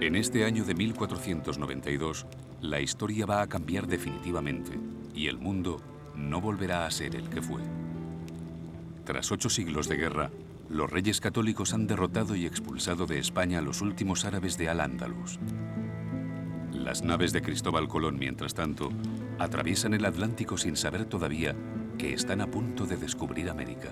En este año de 1492, la historia va a cambiar definitivamente y el mundo no volverá a ser el que fue. Tras 8 siglos de guerra, los reyes católicos han derrotado y expulsado de España a los últimos árabes de Al-Ándalus. Las naves de Cristóbal Colón, mientras tanto, atraviesan el Atlántico sin saber todavía que están a punto de descubrir América.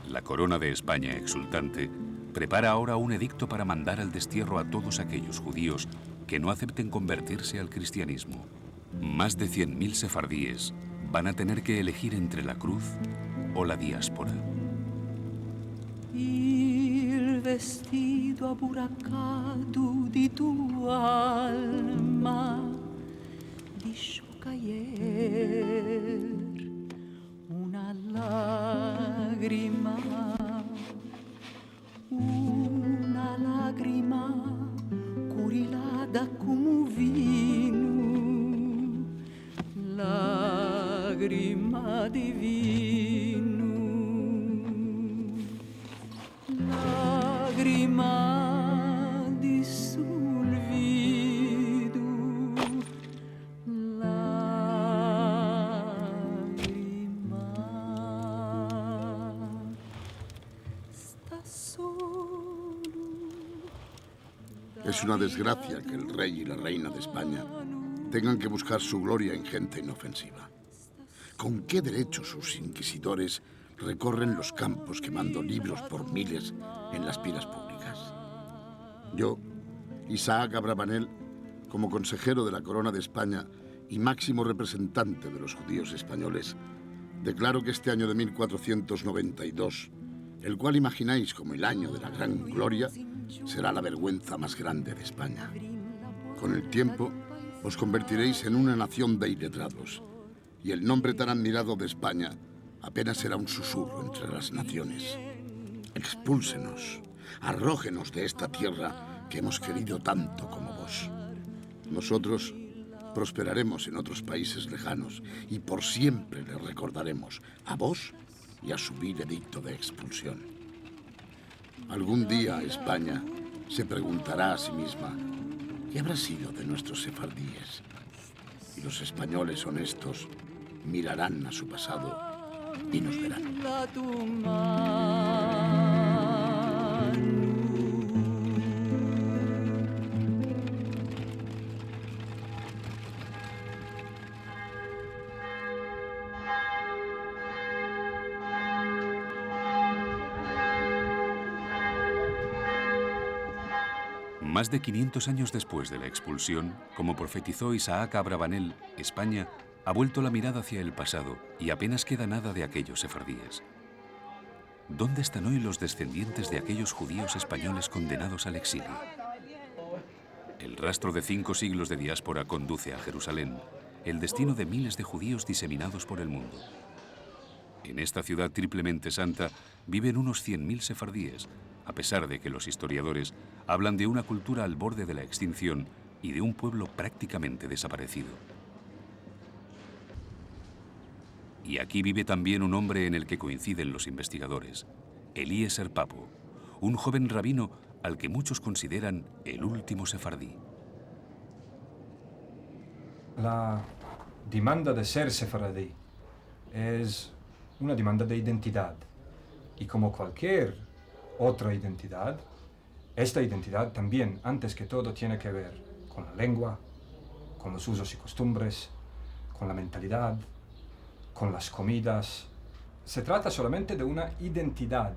La corona de España, exultante, prepara ahora un edicto para mandar al destierro a todos aquellos judíos que no acepten convertirse al cristianismo. Más de 100.000 sefardíes van a tener que elegir entre la cruz o la diáspora. Il vestito aburracato di tua alma disciò caer una lágrima curilada como vino, lágrima de vino. Lágrima di sul vido, lágrima, sta solo. Es una desgracia que el rey y la reina de España tengan que buscar su gloria en gente inofensiva. ¿Con qué derecho sus inquisidores recorren los campos quemando libros por miles en las pilas públicas? Yo, Isaac Abravanel, como consejero de la Corona de España y máximo representante de los judíos españoles, declaro que este año de 1492, el cual imagináis como el año de la gran gloria, será la vergüenza más grande de España. Con el tiempo, os convertiréis en una nación de iletrados, y el nombre tan admirado de España apenas será un susurro entre las naciones. Expúlsenos, arrójenos de esta tierra que hemos querido tanto como vos. Nosotros prosperaremos en otros países lejanos y por siempre le recordaremos a vos y a su vil edicto de expulsión. Algún día España se preguntará a sí misma ¿qué habrá sido de nuestros sefardíes? Y los españoles honestos mirarán a su pasado y nos verán. Más de 500 años después de la expulsión, como profetizó Isaac Abravanel, España ha vuelto la mirada hacia el pasado y apenas queda nada de aquellos sefardíes. ¿Dónde están hoy los descendientes de aquellos judíos españoles condenados al exilio? El rastro de 5 siglos de diáspora conduce a Jerusalén, el destino de miles de judíos diseminados por el mundo. En esta ciudad triplemente santa viven unos 100.000 sefardíes, a pesar de que los historiadores hablan de una cultura al borde de la extinción y de un pueblo prácticamente desaparecido. Y aquí vive también un hombre en el que coinciden los investigadores, Eliezer Papo, un joven rabino al que muchos consideran el último sefardí. La demanda de ser sefardí es una demanda de identidad. Y como cualquier otra identidad, esta identidad también, antes que todo, tiene que ver con la lengua, con los usos y costumbres, con la mentalidad, con las comidas. Se trata solamente de una identidad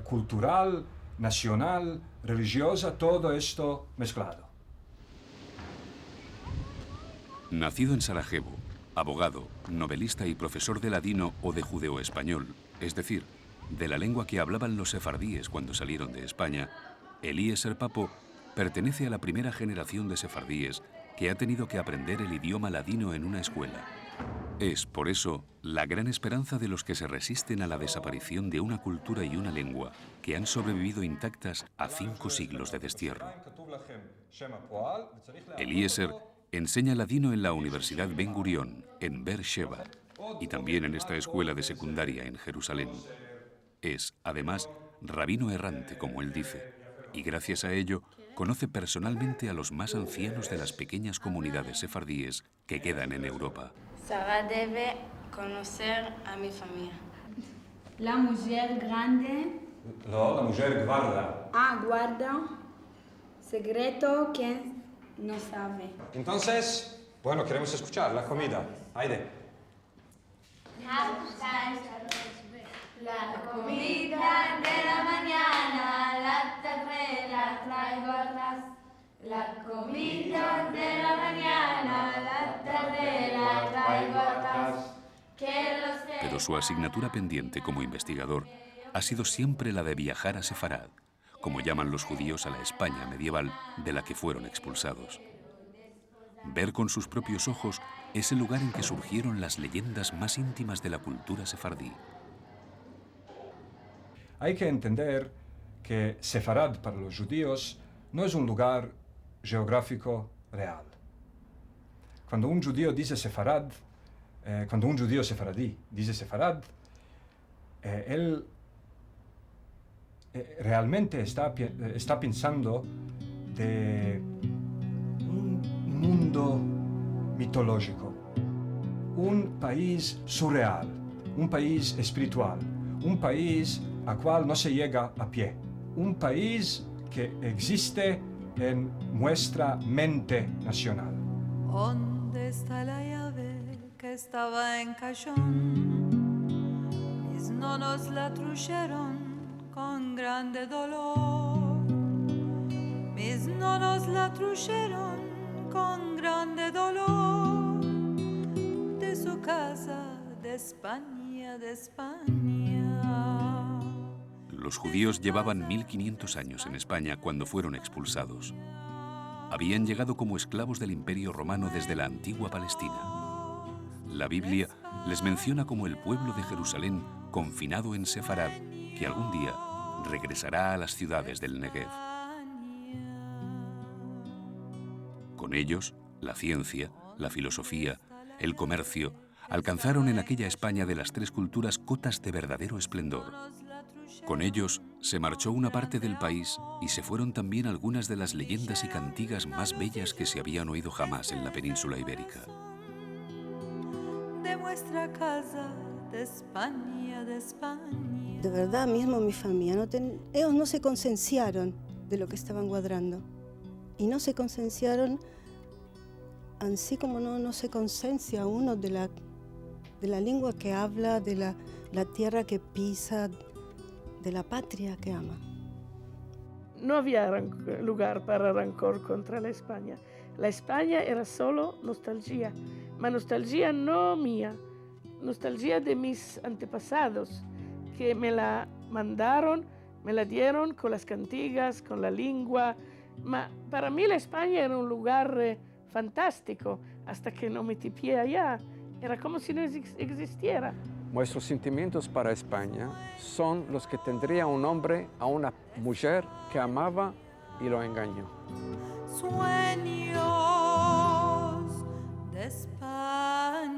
cultural, nacional, religiosa, todo esto mezclado. Nacido en Sarajevo, abogado, novelista y profesor de ladino o de judeo-español, es decir, de la lengua que hablaban los sefardíes cuando salieron de España, Eliezer Papo pertenece a la primera generación de sefardíes que ha tenido que aprender el idioma ladino en una escuela. Es, por eso, la gran esperanza de los que se resisten a la desaparición de una cultura y una lengua que han sobrevivido intactas a 5 siglos de destierro. Eliezer enseña ladino en la Universidad Ben Gurión, en Beersheba, y también en esta escuela de secundaria en Jerusalén. Es, además, rabino errante, como él dice, y gracias a ello conoce personalmente a los más ancianos de las pequeñas comunidades sefardíes que quedan en Europa. Sara debe conocer a mi familia. La mujer grande. No, la mujer guarda. Ah, guarda. Secreto que no sabe. Entonces, bueno, queremos escuchar la comida. Aide. La comida de la mañana, la tarde la traigo atrás. La comida de la mañana, la tarde la traigo atrás. Pero su asignatura pendiente como investigador ha sido siempre la de viajar a Sefarad, como llaman los judíos a la España medieval de la que fueron expulsados. Ver con sus propios ojos es el lugar en que surgieron las leyendas más íntimas de la cultura sefardí. Hay que entender que Sefarad para los judíos no es un lugar geográfico real. Cuando un judío dice Sefarad, cuando un judío sefaradí dice Sefarad, él realmente está pensando de un mundo mitológico, un país surreal, un país espiritual, un país al cual no se llega a pie, un país que existe en nuestra mente nacional. ¿Dónde está la llave que estaba en cajón? Mis nonos la trujeron con grande dolor. Mis nonos la trujeron con grande dolor. De su casa, de España, de España. Los judíos llevaban 1500 años en España cuando fueron expulsados. Habían llegado como esclavos del Imperio Romano desde la antigua Palestina. La Biblia les menciona como el pueblo de Jerusalén confinado en Sefarad, que algún día regresará a las ciudades del Negev. Con ellos, la ciencia, la filosofía, el comercio, alcanzaron en aquella España de las tres culturas cotas de verdadero esplendor. Con ellos se marchó una parte del país y se fueron también algunas de las leyendas y cantigas más bellas que se habían oído jamás en la península ibérica. De nuestra casa, de España, de España. De verdad, mismo mi familia, ellos no se concienciaron de lo que estaban guardrando. Y no se concienciaron, así como no se conciencia uno de la lengua que habla, de la tierra que pisa, de la patria que ama. No había lugar para rencor contra la España. La España era solo nostalgia, ma nostalgia no mía, nostalgia de mis antepasados, que me la mandaron, me la dieron con las cantigas, con la lengua. Ma para mí la España era un lugar fantástico, hasta que no metí pie allá. Era como si no existiera. Nuestros sentimientos para España son los que tendría un hombre a una mujer que amaba y lo engañó. Sueños de España.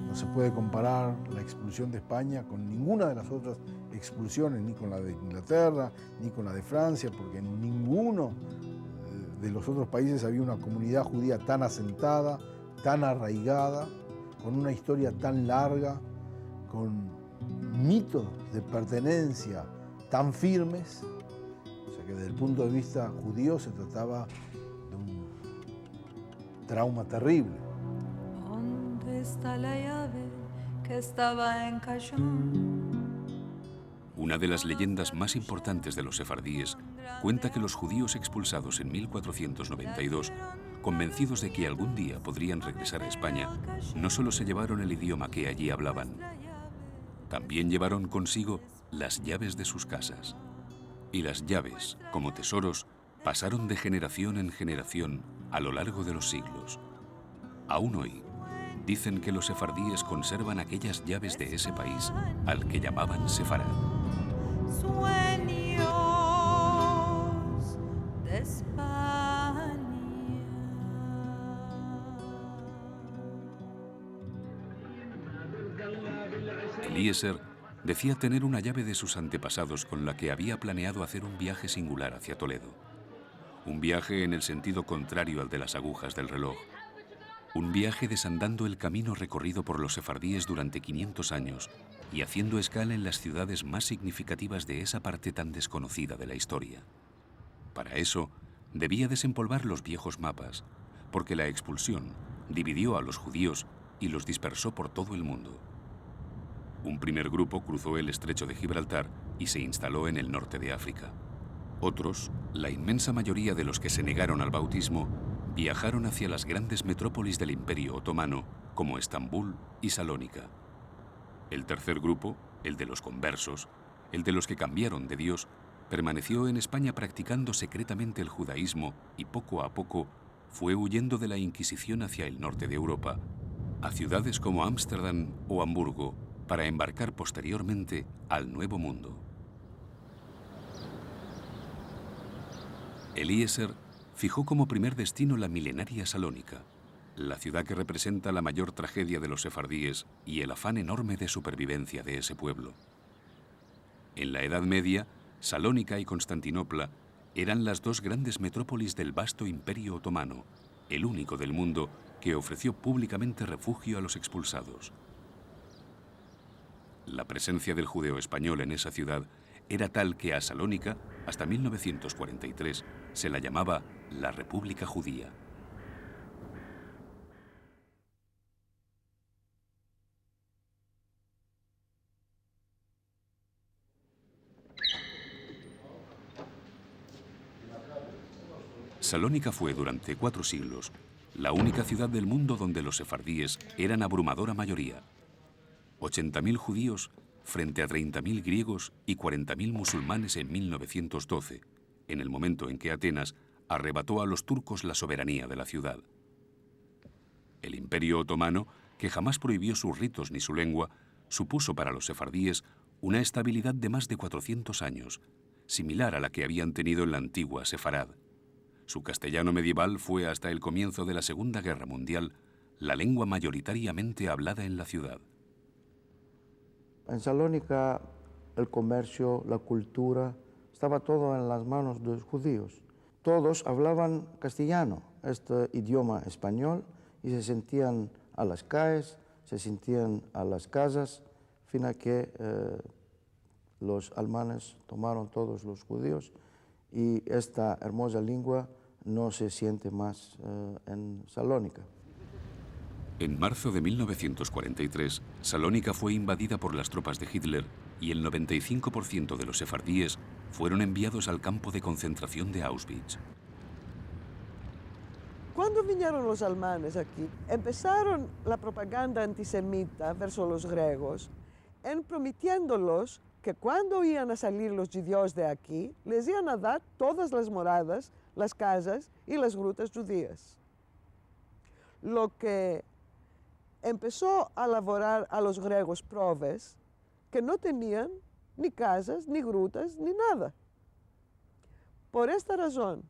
No se puede comparar la expulsión de España con ninguna de las otras expulsiones, ni con la de Inglaterra, ni con la de Francia, porque en ninguno de los otros países había una comunidad judía tan asentada, tan arraigada, con una historia tan larga, con mitos de pertenencia tan firmes. O sea que desde el punto de vista judío se trataba de un trauma terrible. ¿Dónde está la llave que estaba en cajón? Una de las leyendas más importantes de los sefardíes cuenta que los judíos expulsados en 1492, convencidos de que algún día podrían regresar a España, no solo se llevaron el idioma que allí hablaban, también llevaron consigo las llaves de sus casas. Y las llaves, como tesoros, pasaron de generación en generación a lo largo de los siglos. Aún hoy, dicen que los sefardíes conservan aquellas llaves de ese país al que llamaban Sefarad. Sueños de España. Eliezer decía tener una llave de sus antepasados con la que había planeado hacer un viaje singular hacia Toledo. Un viaje en el sentido contrario al de las agujas del reloj. Un viaje desandando el camino recorrido por los sefardíes durante 500 años y haciendo escala en las ciudades más significativas de esa parte tan desconocida de la historia. Para eso, debía desempolvar los viejos mapas, porque la expulsión dividió a los judíos y los dispersó por todo el mundo. Un primer grupo cruzó el estrecho de Gibraltar y se instaló en el norte de África. Otros, la inmensa mayoría de los que se negaron al bautismo, viajaron hacia las grandes metrópolis del Imperio Otomano, como Estambul y Salónica. El tercer grupo, el de los conversos, el de los que cambiaron de Dios, permaneció en España practicando secretamente el judaísmo y poco a poco fue huyendo de la Inquisición hacia el norte de Europa, a ciudades como Ámsterdam o Hamburgo, para embarcar posteriormente al Nuevo Mundo. Eliezer fijó como primer destino la milenaria Salónica, la ciudad que representa la mayor tragedia de los sefardíes y el afán enorme de supervivencia de ese pueblo. En la Edad Media, Salónica y Constantinopla eran las dos grandes metrópolis del vasto Imperio Otomano, el único del mundo que ofreció públicamente refugio a los expulsados. La presencia del judeo español en esa ciudad era tal que a Salónica, hasta 1943, se la llamaba la República Judía. Salónica fue durante 4 siglos la única ciudad del mundo donde los sefardíes eran abrumadora mayoría. 80.000 judíos frente a 30.000 griegos y 40.000 musulmanes en 1912, en el momento en que Atenas arrebató a los turcos la soberanía de la ciudad. El Imperio Otomano, que jamás prohibió sus ritos ni su lengua, supuso para los sefardíes una estabilidad de más de 400 años, similar a la que habían tenido en la antigua Sefarad. Su castellano medieval fue hasta el comienzo de la Segunda Guerra Mundial la lengua mayoritariamente hablada en la ciudad. En Salónica el comercio, la cultura, estaba todo en las manos de los judíos. Todos hablaban castellano, este idioma español, y se sentían a las calles, se sentían a las casas, fin a que los alemanes tomaron todos los judíos y esta hermosa lengua no se siente más en Salónica. En marzo de 1943, Salónica fue invadida por las tropas de Hitler y el 95% de los sefardíes fueron enviados al campo de concentración de Auschwitz. Cuando vinieron los alemanes aquí, empezaron la propaganda antisemita versus los griegos, prometiéndolos que cuando iban a salir los judíos de aquí, les iban a dar todas las moradas, las casas y las grutas judías. Lo que empezó a elaborar a los griegos pruebas que no tenían ni casas, ni grutas, ni nada. Por esta razón,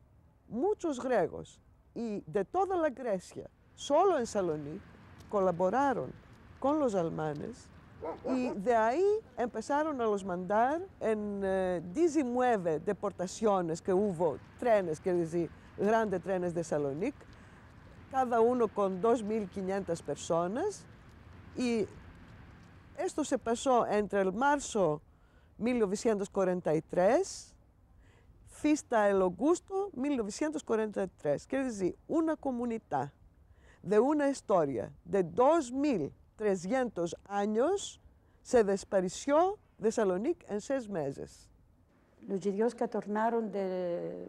muchos griegos y de toda la Grecia, solo en Salónica, colaboraron con los alemanes y de ahí empezaron a los mandar en 19 deportaciones que hubo, trenes, quiero decir, grandes trenes de Salónica, cada uno con 2.500 personas, y esto se pasó entre el marzo 1943 hasta el agosto 1943, quiere decir, una comunidad de una historia de 2.300 años se desapareció de Salónica en 6 meses. Los judíos que tornaron de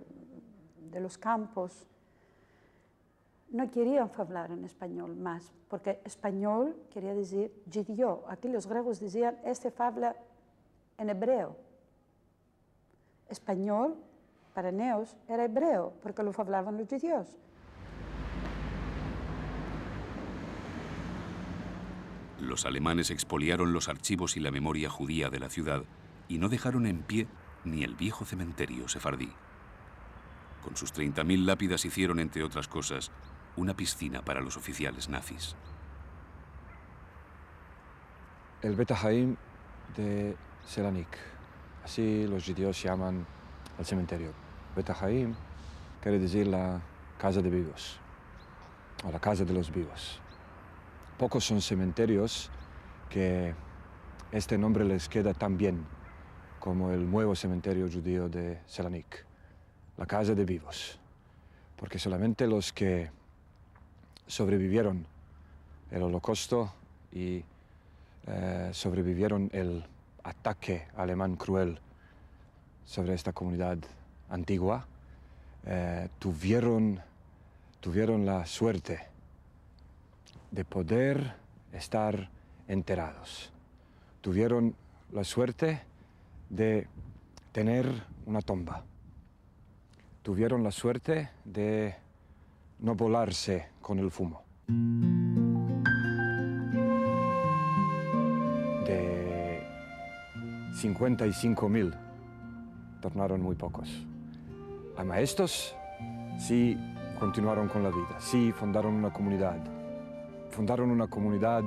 los campos no querían hablar en español más, porque español quería decir judío. Aquí los griegos decían, este habla en hebreo. Español, para ellos, era hebreo, porque lo hablaban los judíos. Los alemanes expoliaron los archivos y la memoria judía de la ciudad y no dejaron en pie ni el viejo cementerio sefardí. Con sus 30.000 lápidas hicieron, entre otras cosas, una piscina para los oficiales nazis. El Bet Haim de Selanik, así los judíos llaman al cementerio. Bet Haim quiere decir la casa de vivos, o la casa de los vivos. Pocos son cementerios que este nombre les queda tan bien como el nuevo cementerio judío de Selanik, la casa de vivos, porque solamente los que sobrevivieron el Holocausto y sobrevivieron el ataque alemán cruel sobre esta comunidad antigua, tuvieron la suerte de poder estar enterrados. Tuvieron la suerte de tener una tumba. Tuvieron la suerte de no volarse con el fumo. De 55.000 tornaron muy pocos. Ama estos sí continuaron con la vida, sí fundaron una comunidad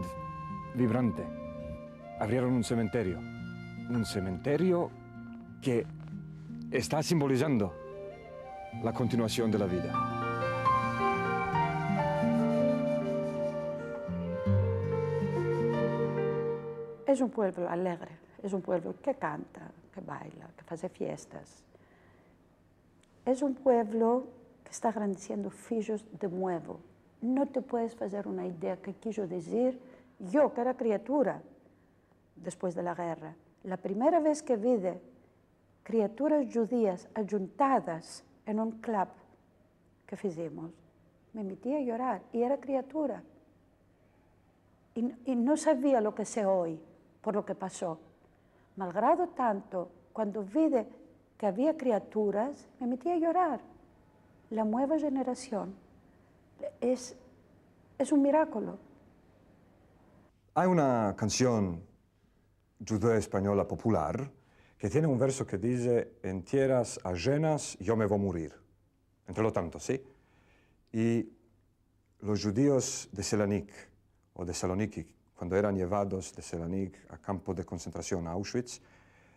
vibrante. Abrieron un cementerio que está simbolizando la continuación de la vida. Es un pueblo alegre, es un pueblo que canta, que baila, que hace fiestas. Es un pueblo que está agradeciendo filhos de nuevo. No te puedes hacer una idea que quiso decir yo, que era criatura después de la guerra. La primera vez que vi criaturas judías ajuntadas en un club que hicimos, me metí a llorar y era criatura. Y no sabía lo que sé hoy por lo que pasó. Malgrado tanto, cuando vi que había criaturas, me metí a llorar. La nueva generación es un milagro. Hay una canción judía española popular que tiene un verso que dice: en tierras ajenas yo me voy a morir. Entre lo tanto, ¿sí? Y los judíos de Selanik o de Saloniki, cuando eran llevados de Selanik a campo de concentración, a Auschwitz,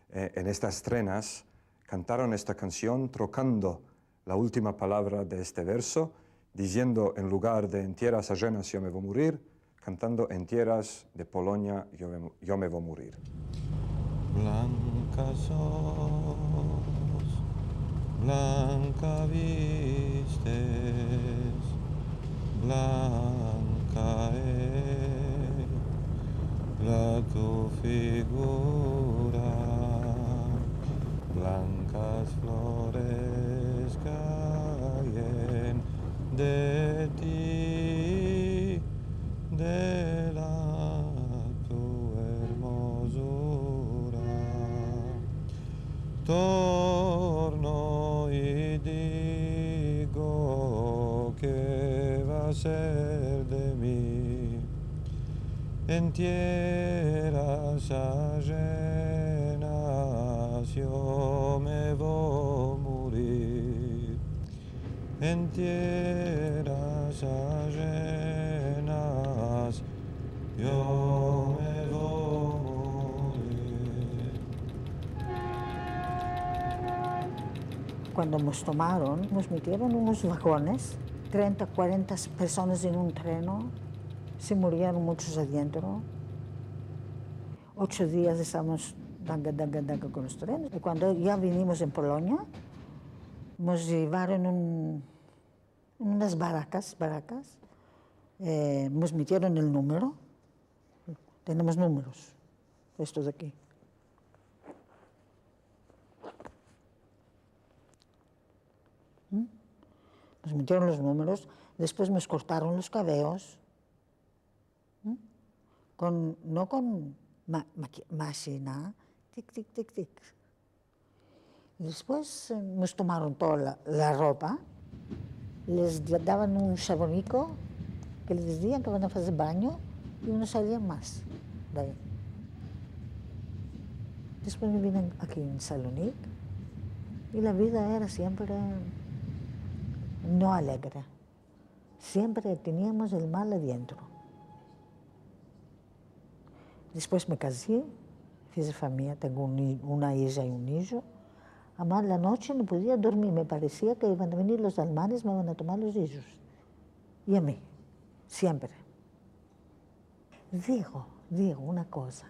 en estas trenas cantaron esta canción trocando la última palabra de este verso, diciendo en lugar de en tierras ajenas yo me voy a morir, cantando en tierras de Polonia yo me voy a morir. Blanca sos, blanca vistes, blanca es la tu figura, blancas flores caen de ti, de la tu hermosura. Torno y digo que va a ser de mí en tierras ajenas yo me voy a morir, en tierras ajenas yo me voy a morir. Cuando nos tomaron, nos metieron en unos vagones, 30, 40 personas en un tren, se murieron muchos adentro. 8 días estábamos danga con los trenes. Y cuando ya vinimos en Polonia, nos llevaron en unas barracas, nos metieron el número. Tenemos números, estos de aquí. Nos metieron los números, después nos cortaron los cabellos, no con máquina, tic, tic, tic, tic. Y después nos tomaron toda la ropa, les daban un chabonico que les decían que van a hacer baño y no salían más de ahí. Después me vine aquí en Salonic y la vida era siempre no alegre. Siempre teníamos el mal adentro. Después me casé, fiz familia, tengo una hija y un hijo. Además, la noche no podía dormir, me parecía que iban a venir los alemanes, me van a tomar los hijos. Y a mí, siempre. Digo una cosa,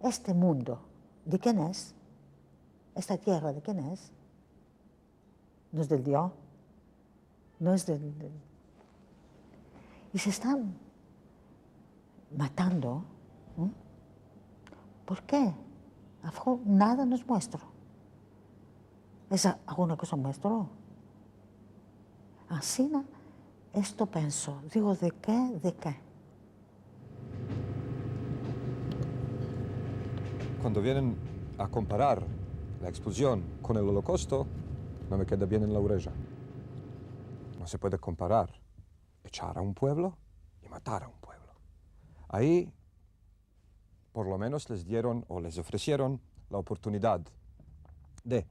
este mundo, ¿de quién es? Esta tierra, ¿de quién es? No es del Dios, no es del... Y se están matando. ¿Por qué? Nada nos muestra. ¿Es alguna cosa muestra? Así, esto pienso. Digo, ¿de qué? ¿De qué? Cuando vienen a comparar la expulsión con el Holocausto, no me queda bien en la oreja. No se puede comparar echar a un pueblo y matar a un pueblo. Ahí, por lo menos les dieron o les ofrecieron la oportunidad de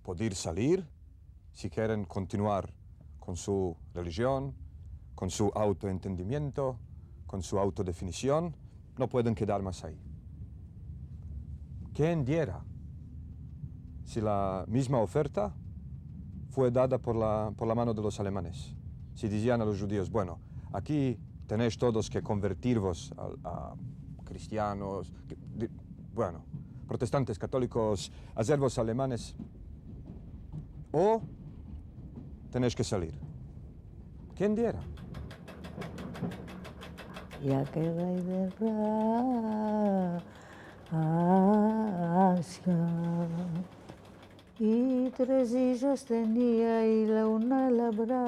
poder salir si quieren continuar con su religión, con su autoentendimiento, con su autodefinición, no pueden quedar más ahí. ¿Quién diera si la misma oferta fue dada por la mano de los alemanes? Si decían a los judíos, bueno, aquí tenéis todos que convertiros a cristianos, bueno, protestantes, católicos, haceros alemanes, o tenéis que salir. ¿Quién diera? Ya que rey de Asia, y 3 hijos tenía y la una labraba,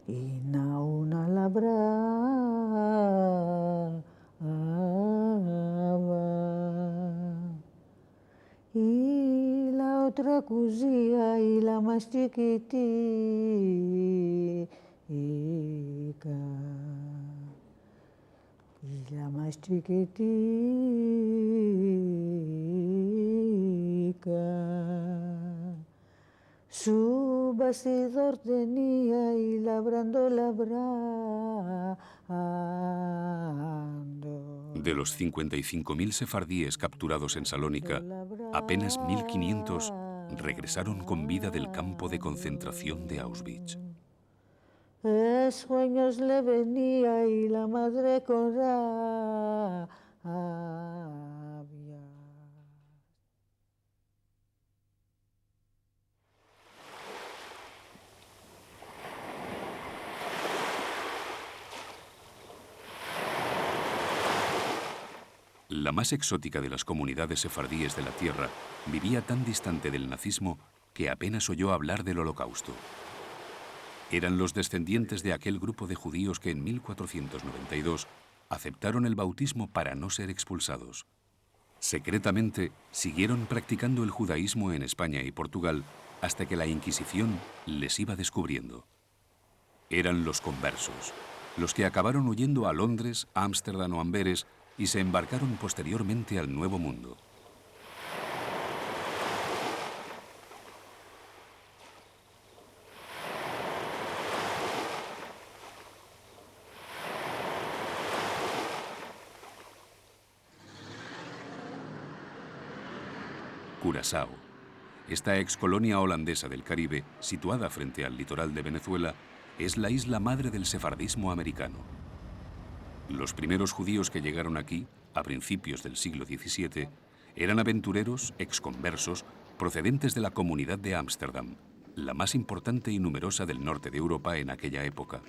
y la una labraba, y la otra cosía y la más chiquitica. Y la más chiquitica, su bastidor tenía y labrando. De los 55.000 sefardíes capturados en Salónica, apenas 1.500 regresaron con vida del campo de concentración de Auschwitz. Sueños le venía y la madre con rabia. La más exótica de las comunidades sefardíes de la tierra vivía tan distante del nazismo que apenas oyó hablar del Holocausto. Eran los descendientes de aquel grupo de judíos que en 1492 aceptaron el bautismo para no ser expulsados. Secretamente siguieron practicando el judaísmo en España y Portugal hasta que la Inquisición les iba descubriendo. Eran los conversos, los que acabaron huyendo a Londres, Ámsterdam o Amberes y se embarcaron posteriormente al Nuevo Mundo. Curazao. Esta excolonia holandesa del Caribe, situada frente al litoral de Venezuela, es la isla madre del sefardismo americano. Los primeros judíos que llegaron aquí, a principios del siglo XVII, eran aventureros exconversos procedentes de la comunidad de Ámsterdam, la más importante y numerosa del norte de Europa en aquella época.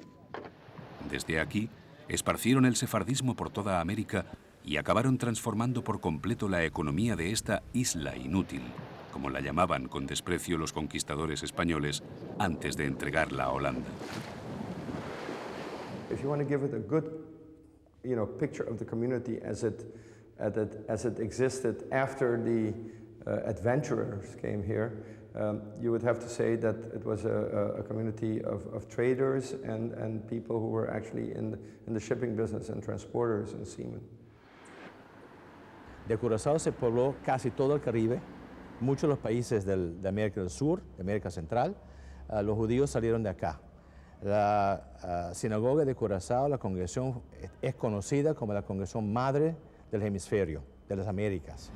Desde aquí, esparcieron el sefardismo por toda América y acabaron transformando por completo la economía de esta isla inútil, como la llamaban con desprecio los conquistadores españoles antes de entregarla a Holanda. If you want to give it a good, picture of the community as it existed after the adventurers came here, you would have to say that it was a community of traders and people who were actually in the shipping business and transporters and seamen. De Curazao se pobló casi todo el Caribe, muchos de los países de América del Sur, de América Central. Los judíos salieron de acá. La sinagoga de Curazao, la congregación, es conocida como la congregación madre del hemisferio, de las Américas.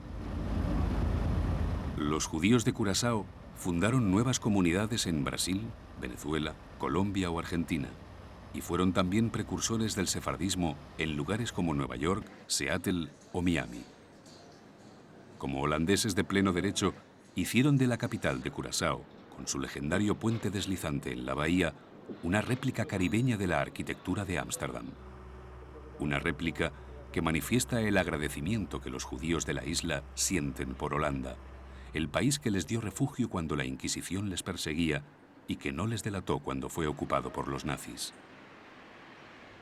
Los judíos de Curazao fundaron nuevas comunidades en Brasil, Venezuela, Colombia o Argentina, y fueron también precursores del sefardismo en lugares como Nueva York, Seattle o Miami. Como holandeses de pleno derecho, hicieron de la capital de Curazao, con su legendario puente deslizante en la bahía, una réplica caribeña de la arquitectura de Ámsterdam. Una réplica que manifiesta el agradecimiento que los judíos de la isla sienten por Holanda, el país que les dio refugio cuando la Inquisición les perseguía y que no les delató cuando fue ocupado por los nazis.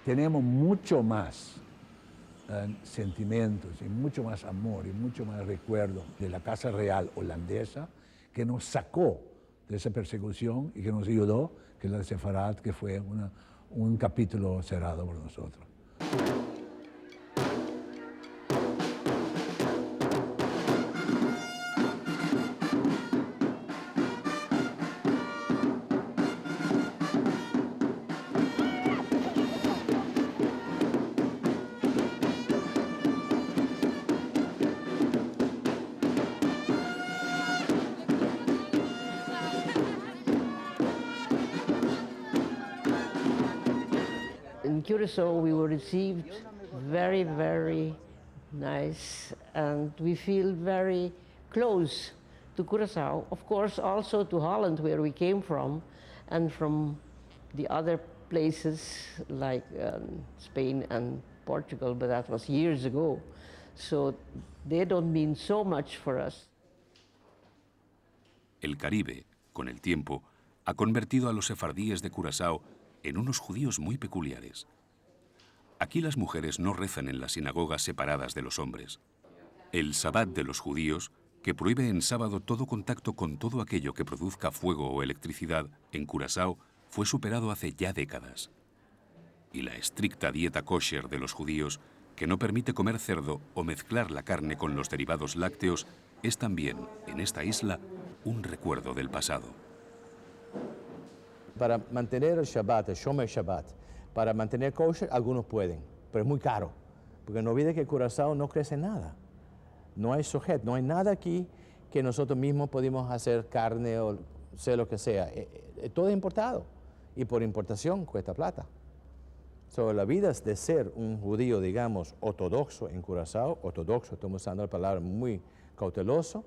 Tenemos mucho más sentimientos y mucho más amor y mucho más recuerdo de la Casa Real holandesa que nos sacó de esa persecución y que nos ayudó, que la de Sefarad, que fue un capítulo cerrado por nosotros. In Curacao, we were received very, very nice, and we feel very close to Curacao. Of course, also to Holland, where we came from, and from the other places like Spain and Portugal, but that was years ago. So they don't mean so much for us. El Caribe, con el tiempo, ha convertido a los sefardíes de Curazao en unos judíos muy peculiares. Aquí las mujeres no rezan en las sinagogas separadas de los hombres. El Sabbat de los judíos, que prohíbe en sábado todo contacto con todo aquello que produzca fuego o electricidad, en Curazao fue superado hace ya décadas. Y la estricta dieta kosher de los judíos, que no permite comer cerdo o mezclar la carne con los derivados lácteos, es también, en esta isla, un recuerdo del pasado. Para mantener el Shabbat, el Shomer Shabbat, para mantener kosher, algunos pueden, pero es muy caro. Porque no olvide que en Curazao no crece nada. No hay sujet, no hay nada aquí que nosotros mismos podemos hacer carne o sea lo que sea. Todo es importado. Y por importación cuesta plata. La vida de ser un judío, digamos, ortodoxo en Curazao, ortodoxo, estamos usando la palabra muy cauteloso,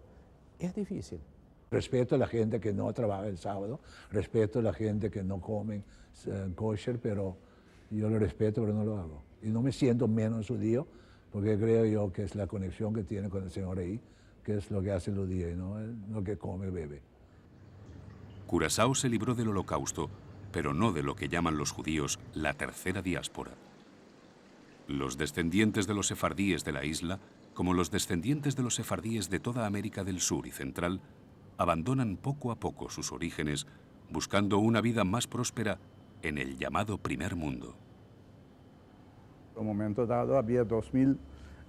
es difícil. Respeto a la gente que no trabaja el sábado, respeto a la gente que no come kosher, pero yo lo respeto, pero no lo hago. Y no me siento menos judío, porque creo yo que es la conexión que tiene con el Señor ahí, que es lo que hace el judío, y no lo que come y bebe. Curazao se libró del Holocausto, pero no de lo que llaman los judíos la tercera diáspora. Los descendientes de los sefardíes de la isla, como los descendientes de los sefardíes de toda América del Sur y Central, abandonan poco a poco sus orígenes, buscando una vida más próspera en el llamado primer mundo. En un momento dado había 2.000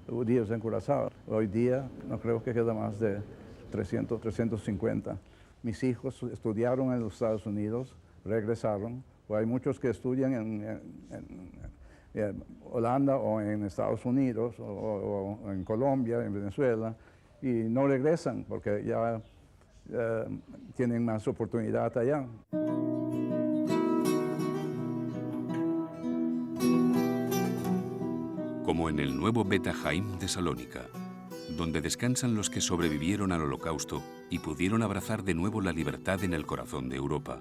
judíos en Curazao. Hoy día no creo que queda más de 300, 350. Mis hijos estudiaron en los Estados Unidos, regresaron. Hay muchos que estudian en Holanda o en Estados Unidos o en Colombia, en Venezuela, y no regresan porque ya tienen más oportunidad allá. Como en el nuevo Bet Haim de Salónica, donde descansan los que sobrevivieron al Holocausto y pudieron abrazar de nuevo la libertad en el corazón de Europa,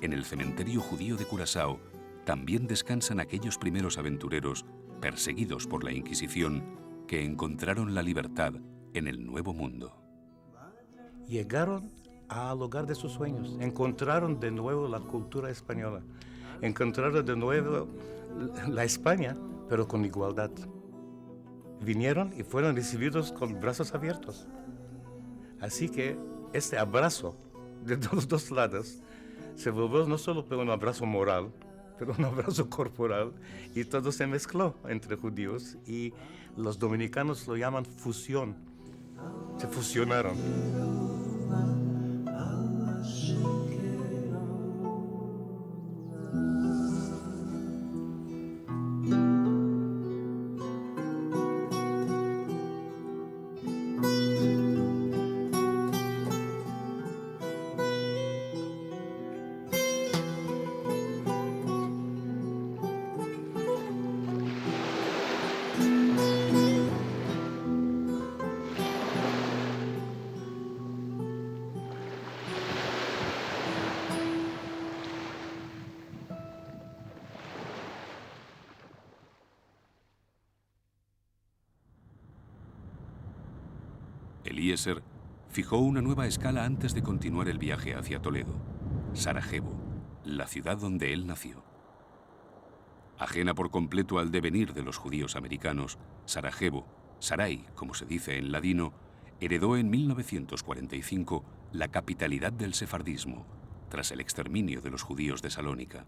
en el cementerio judío de Curazao también descansan aquellos primeros aventureros perseguidos por la Inquisición que encontraron la libertad en el Nuevo Mundo. Llegaron al hogar de sus sueños, encontraron de nuevo la cultura española, encontraron de nuevo la España, pero con igualdad. Vinieron y fueron recibidos con brazos abiertos. Así que este abrazo de los dos lados se volvió no solo un abrazo moral, pero un abrazo corporal, y todo se mezcló entre judíos, y los dominicanos lo llaman fusión. Se fusionaron. Eliezer fijó una nueva escala antes de continuar el viaje hacia Toledo, Sarajevo, la ciudad donde él nació. Ajena por completo al devenir de los judíos americanos, Sarajevo, Sarai, como se dice en ladino, heredó en 1945 la capitalidad del sefardismo, tras el exterminio de los judíos de Salónica.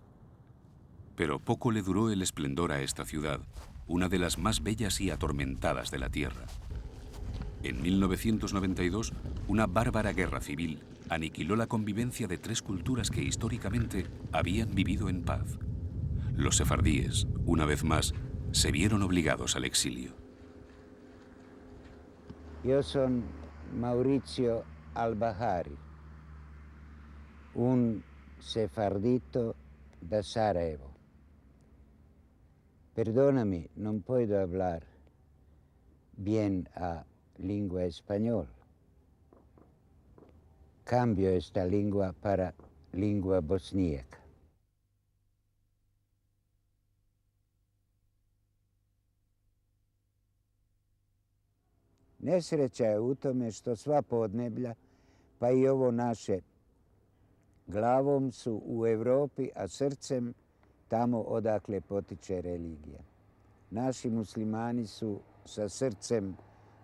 Pero poco le duró el esplendor a esta ciudad, una de las más bellas y atormentadas de la tierra. En 1992, una bárbara guerra civil aniquiló la convivencia de tres culturas que históricamente habían vivido en paz. Los sefardíes, una vez más, se vieron obligados al exilio. Yo soy Mauricio Al-Bahari, un sefardito de Sarajevo. Perdóname, no puedo hablar bien a lengua español. Cambio esta lengua para lengua bosníaca. Nesreća je u tome što sva podneblja, pa i ovo naše, glavom su u Europi, a srcem tamo odakle potiče religija. Naši muslimani su sa srcem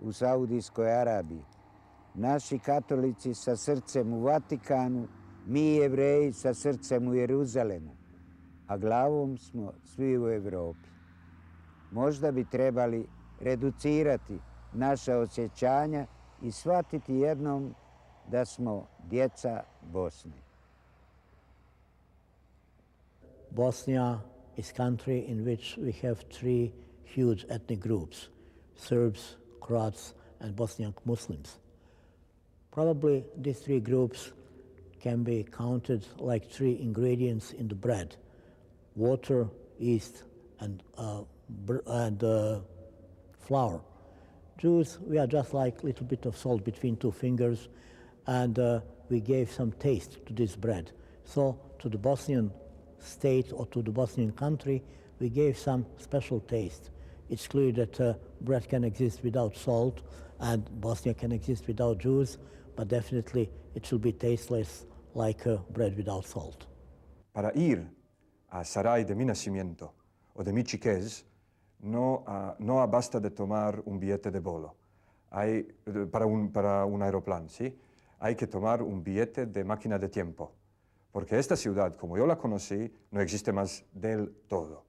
u Saudijskoj Arabiji, naši katolici sa srcem u Vatikanu, mi Jevreji sa srcem u Jeruzalemu, a glavom smo svi u Europi. Možda bi trebali reducirati naša osjećanja i shvatiti jednom da smo djeca Bosne. Bosnia is a country in which we have three huge ethnic groups, Serbs, Croats, and Bosniak Muslims. Probably these three groups can be counted like three ingredients in the bread: water, yeast, and flour. Jews, we are just like a little bit of salt between two fingers, and we gave some taste to this bread. So to the Bosnian state or to the Bosnian country, we gave some special taste. It's clear that bread can exist without salt, and Bosnia can exist without Jews, but definitely it should be tasteless like bread without salt. Para ir a Sarai de mi nacimiento o de mi chiquez, no basta de tomar un billete de vuelo para un aeroplano, ¿sí? Hay que tomar un billete de máquina de tiempo, porque esta ciudad, como yo la conocí, no existe más del todo.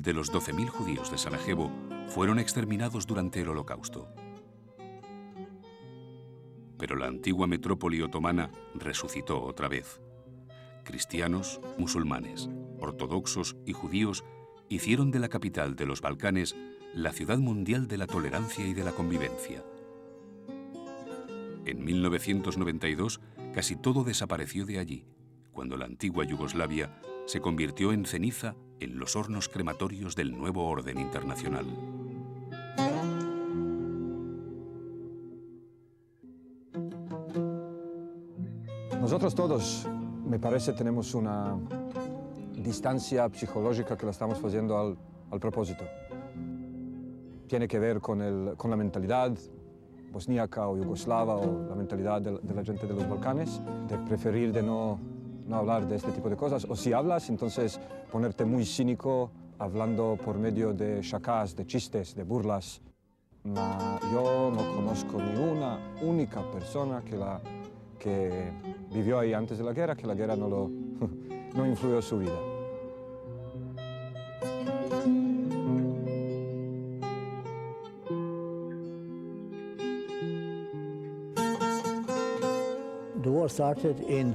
De los 12.000 judíos de Sarajevo fueron exterminados durante el Holocausto. Pero la antigua metrópoli otomana resucitó otra vez. Cristianos, musulmanes, ortodoxos y judíos hicieron de la capital de los Balcanes la ciudad mundial de la tolerancia y de la convivencia. En 1992 casi todo desapareció de allí, cuando la antigua Yugoslavia se convirtió en ceniza en los hornos crematorios del nuevo orden internacional. Nosotros todos, me parece, tenemos una distancia psicológica que la estamos haciendo al propósito. Tiene que ver con la mentalidad bosníaca o yugoslava o la mentalidad de la gente de los Balcanes, de preferir de no hablar de este tipo de cosas, o si hablas, entonces ponerte muy cínico, hablando por medio de chacás, de chistes, de burlas. Yo no conozco ni una única persona que vivió ahí antes de la guerra, que la guerra no influyó en su vida. The war started in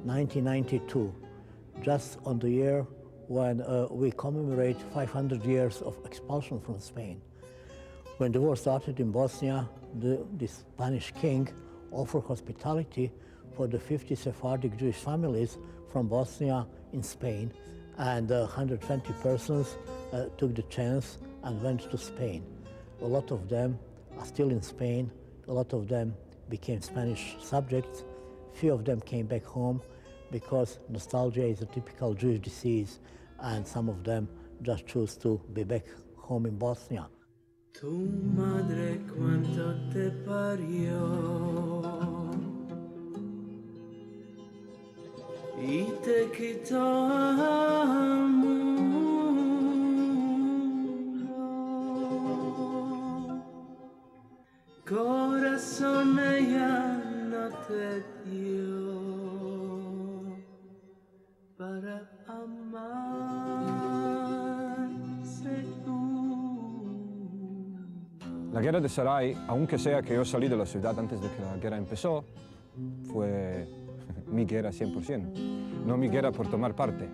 1992, just on the year when we commemorate 500 years of expulsion from Spain. When the war started in Bosnia, the Spanish king offered hospitality for the 50 Sephardic Jewish families from Bosnia in Spain, and 120 persons took the chance and went to Spain. A lot of them are still in Spain. A lot of them became Spanish subjects. Few of them came back home because nostalgia is a typical Jewish disease, and some of them just choose to be back home in Bosnia. Tu madre cuando te parió y te quitó al mundo, corazón ella no te dio para amarse tú. La guerra de Sarai, aunque sea que yo salí de la ciudad antes de que la guerra empezó, fue mi guerra 100%. No mi guerra por tomar parte,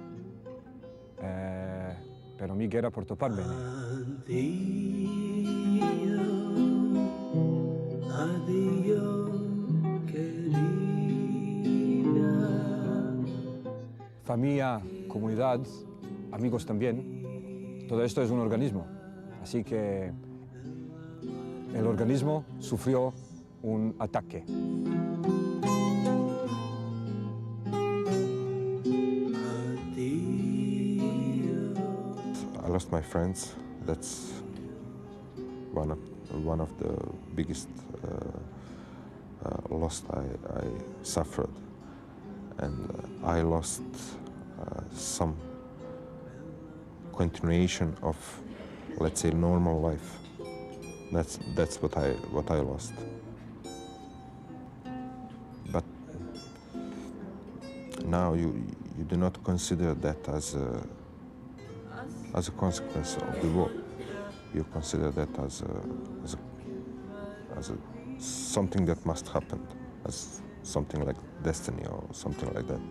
pero mi guerra por topar bene. Adiós, querida. Familia, comunidad, amigos también, todo esto es un organismo. Así que el organismo sufrió un ataque. I lost my friends. That's one of the biggest loss I suffered, and I lost some continuation of, let's say, normal life. That's what I lost. But now you do not consider that as a consequence of the war. You consider that as something that must happen, as something like destiny or something like that.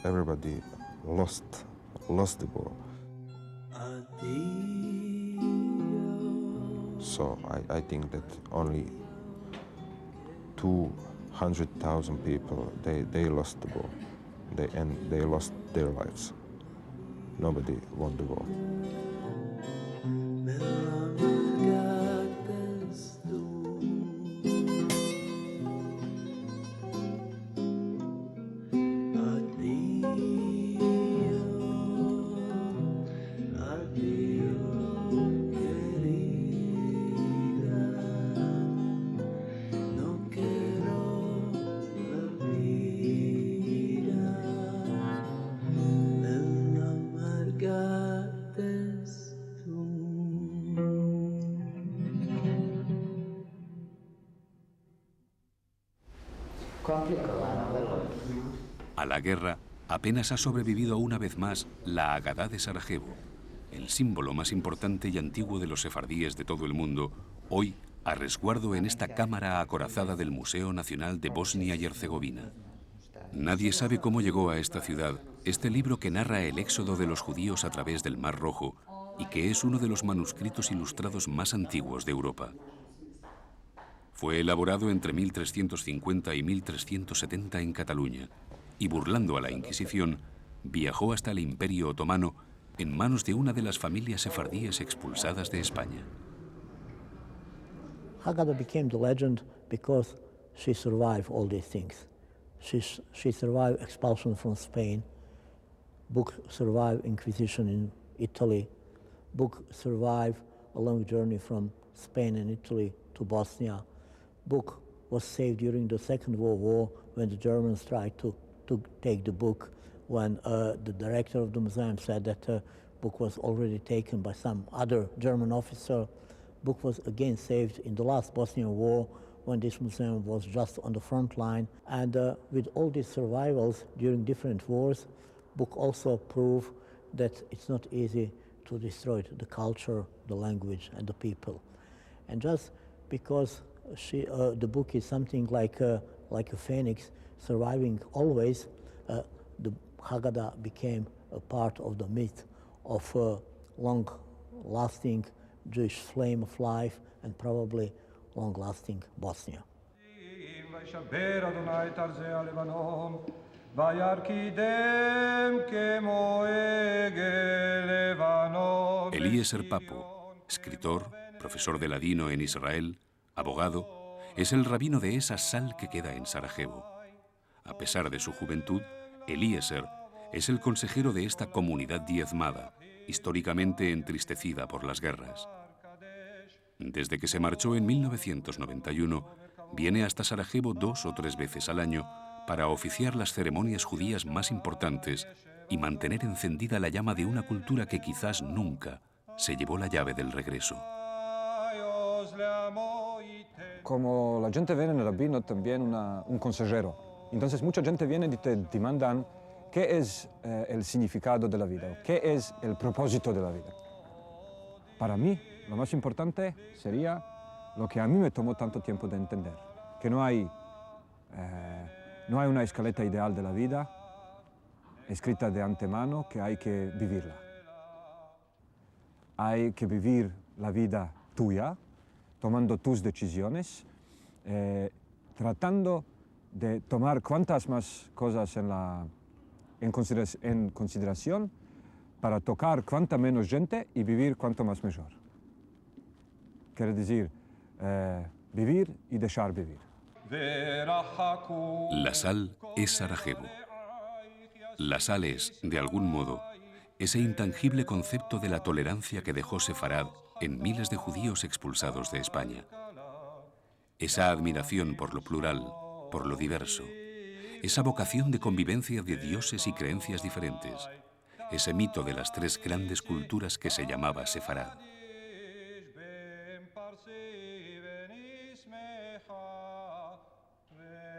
Everybody lost the war. So I think that only 200,000 people, they lost the war. They lost their lives. Nobody won the war. A la guerra apenas ha sobrevivido una vez más la Agadá de Sarajevo, el símbolo más importante y antiguo de los sefardíes de todo el mundo, hoy a resguardo en esta cámara acorazada del Museo Nacional de Bosnia y Herzegovina. Nadie sabe cómo llegó a esta ciudad este libro que narra el éxodo de los judíos a través del Mar Rojo y que es uno de los manuscritos ilustrados más antiguos de Europa. Fue elaborado entre 1350 y 1370 en Cataluña y, burlando a la Inquisición, viajó hasta el Imperio Otomano en manos de una de las familias sefardíes expulsadas de España. Haggadah became the legend because she survived all these things. She survived expulsion from Spain. Book survived Inquisition in Italy. Book survived a long journey from Spain and Italy to Bosnia. Book was saved during the Second World War when the Germans tried to take the book, when the director of the museum said that the book was already taken by some other German officer. Book was again saved in the last Bosnian War when this museum was just on the front line. And with all these survivals during different wars, book also proved that it's not easy to destroy the culture, the language, and the people. And just because the book is something like a phoenix, surviving always, the Haggadah became a part of the myth of a long-lasting Jewish flame of life and probably long-lasting Bosnia. Eliezer Papo, escritor, profesor de ladino en Israel, abogado, es el rabino de esa sal que queda en Sarajevo. A pesar de su juventud, Eliezer es el consejero de esta comunidad diezmada, históricamente entristecida por las guerras. Desde que se marchó en 1991, viene hasta Sarajevo 2 o 3 veces al año para oficiar las ceremonias judías más importantes y mantener encendida la llama de una cultura que quizás nunca se llevó la llave del regreso. Como la gente ve en el rabino también un consejero, entonces mucha gente viene y te demandan qué es el significado de la vida, qué es el propósito de la vida. Para mí, lo más importante sería lo que a mí me tomó tanto tiempo de entender, que no hay una escaleta ideal de la vida escrita de antemano, que hay que vivirla. Hay que vivir la vida tuya, tomando tus decisiones, tratando de tomar cuantas más cosas en consideración para tocar cuanta menos gente y vivir cuanto más mejor. Quiere decir, vivir y dejar vivir. La sal es Sarajevo. La sal es, de algún modo, ese intangible concepto de la tolerancia que dejó Sefarad en miles de judíos expulsados de España. Esa admiración por lo plural, por lo diverso, esa vocación de convivencia de dioses y creencias diferentes, ese mito de las 3 grandes culturas que se llamaba Sefarad.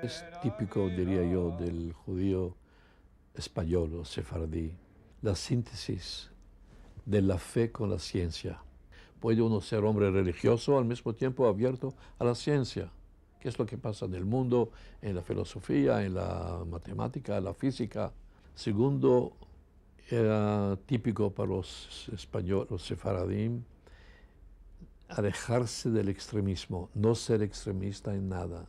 Es típico, diría yo, del judío español o sefardí, la síntesis de la fe con la ciencia. Puede uno ser hombre religioso al mismo tiempo abierto a la ciencia, que es lo que pasa en el mundo, en la filosofía, en la matemática, en la física. Segundo, era típico para los españoles, los sefaradim, alejarse del extremismo, no ser extremista en nada.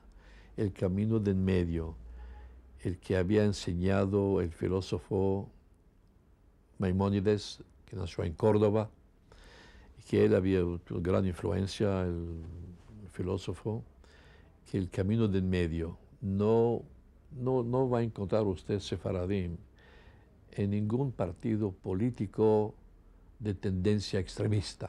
El camino de en medio, el que había enseñado el filósofo Maimónides, que nació en Córdoba, y que él había una gran influencia, el filósofo, que el camino de en medio no va a encontrar usted sefaradim en ningún partido político de tendencia extremista.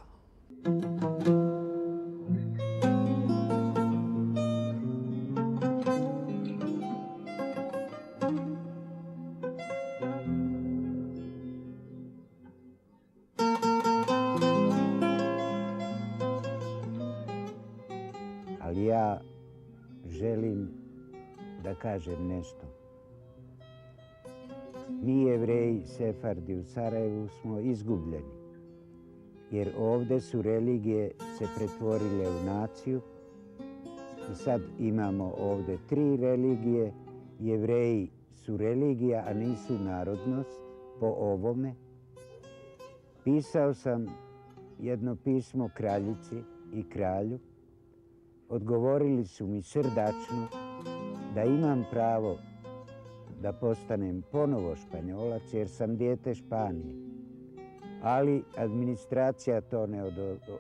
Ali ja želim da kažem nešto. Mi Jevreji, Sefardi u Sarajevu smo izgubljeni, jer ovdje su religije se pretvorile u naciju i sad imamo ovdje 3 religije. Jevreji su religija, a nisu narodnost po ovome. Pisao sam jedno pismo kraljici i kralju. Odgovorili su mi srdačno da imam pravo da postanem ponovo Španjolac jer sam dijete Španije. Ali administracija to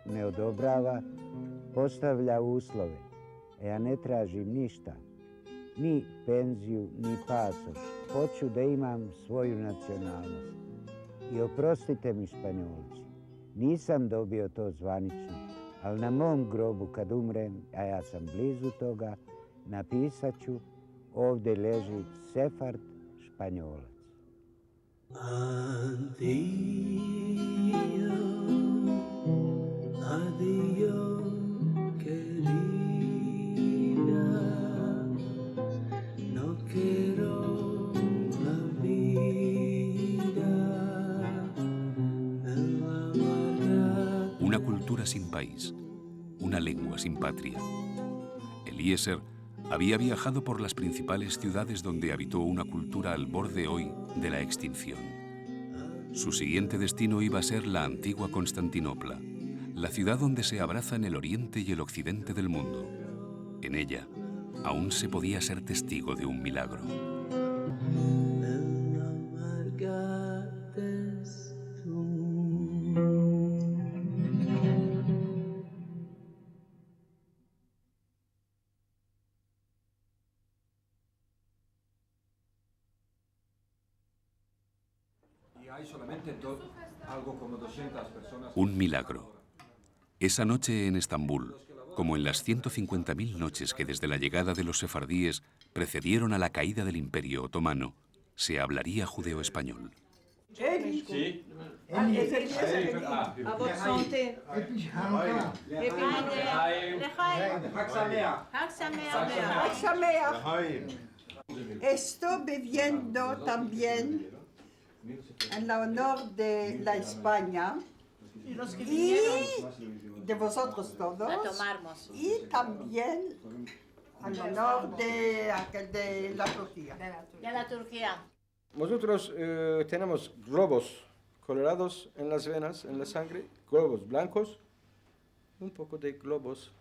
ne odobrava, postavlja uslove. Ja ne tražim ništa, ni penziju, ni pasoš. Hoću da imam svoju nacionalnost. I oprostite mi Španjolci, nisam dobio to zvanično, ali na mom grobu kad umrem, a ja sam blizu toga, napisat ću ovdje leži Sefard Španjolac. Adiós, adiós, querida, no quiero la vida, me la amarga. Una cultura sin país, una lengua sin patria. Eliezer había viajado por las principales ciudades donde habitó una cultura al borde hoy de la extinción. Su siguiente destino iba a ser la antigua Constantinopla, la ciudad donde se abrazan el oriente y el occidente del mundo. En ella, aún se podía ser testigo de un milagro. Y hay solamente algo como 200 personas. Un milagro. Esa noche en Estambul, como en las 150.000 noches que desde la llegada de los sefardíes precedieron a la caída del Imperio Otomano, se hablaría judeo-español. Sí. À votre santé. Estoy viviendo también en el honor de la España y de vosotros todos, y también al honor de la Turquía. De la Turquía. Nosotros tenemos globos colorados en las venas, en la sangre, globos blancos, un poco de globos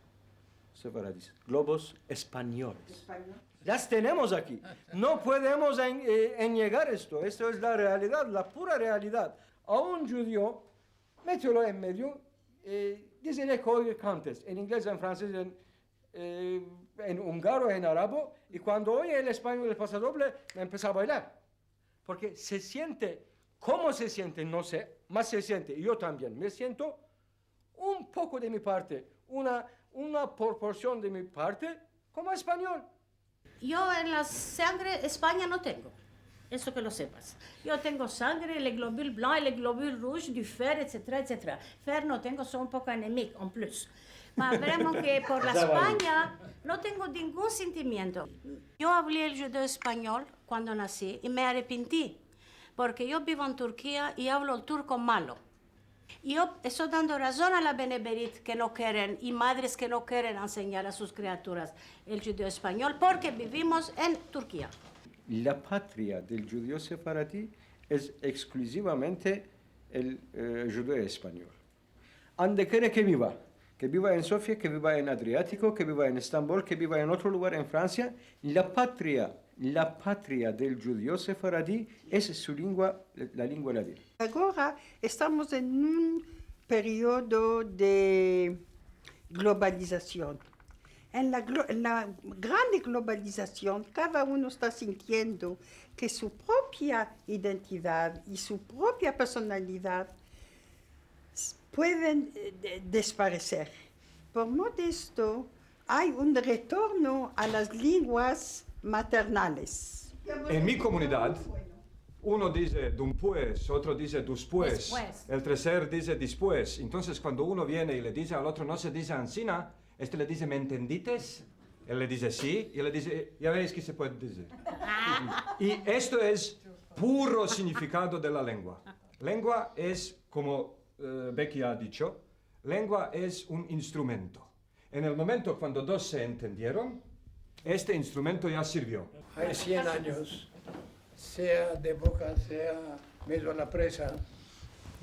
sefaradíes, globos españoles. Las tenemos aquí. No podemos negar esto. Esto es la realidad, la pura realidad. A un judío, mételo en medio, dice le que cantes, en inglés, en francés, en húngaro, en árabe, y cuando oye el español el pasodoble, me empieza a bailar. Porque se siente, ¿cómo se siente? No sé, más se siente. Y yo también me siento un poco de mi parte, una proporción de mi parte como español. Yo en la sangre España no tengo, eso que lo sepas. Yo tengo sangre, el globule blanc, el globule rouge, du fer, etcétera, etcétera. Fer no tengo, soy un poco anémico, en plus. Pero veremos que por la España no tengo ningún sentimiento. Yo hablé el judeo español cuando nací y me arrepentí, porque yo vivo en Turquía y hablo el turco malo. Yo estoy dando razón a la Beneberit que no quieren, y madres que no quieren enseñar a sus criaturas el judeo español, porque vivimos en Turquía. La patria del judío sefaradí es exclusivamente el judío español. Donde quiera que viva en Sofía, que viva en Adriático, que viva en Estambul, que viva en otro lugar en Francia, la patria del judío sefaradí es su lengua, la lengua latina. Ahora estamos en un periodo de globalización. En la grande globalización, cada uno está sintiendo que su propia identidad y su propia personalidad pueden desaparecer. Por modo hay un retorno a las lenguas maternales. En mi comunidad, uno dice después, otro dice después, el tercer dice después. Entonces, cuando uno viene y le dice al otro, no se dice ansina, este le dice, ¿me entendites? Él le dice sí, y él le dice, ya veis que se puede decir. Y esto es puro significado de la lengua. Lengua es, como Becky ha dicho, lengua es un instrumento. En el momento cuando dos se entendieron, este instrumento ya sirvió. Hay 100 años, sea de boca, sea medio a la presa,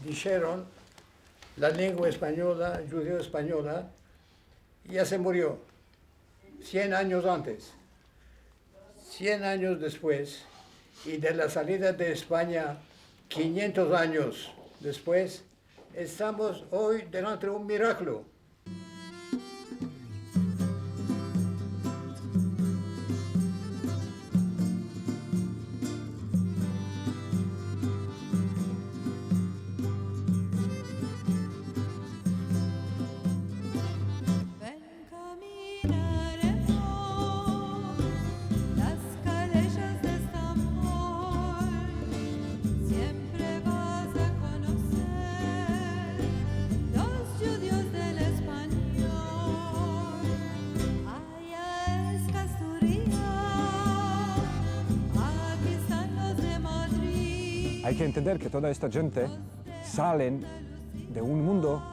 dijeron la lengua española, judío española, ya se murió 100 años antes. 100 años después, y de la salida de España 500 años después, estamos hoy delante de un milagro. Hay que entender que toda esta gente salen de un mundo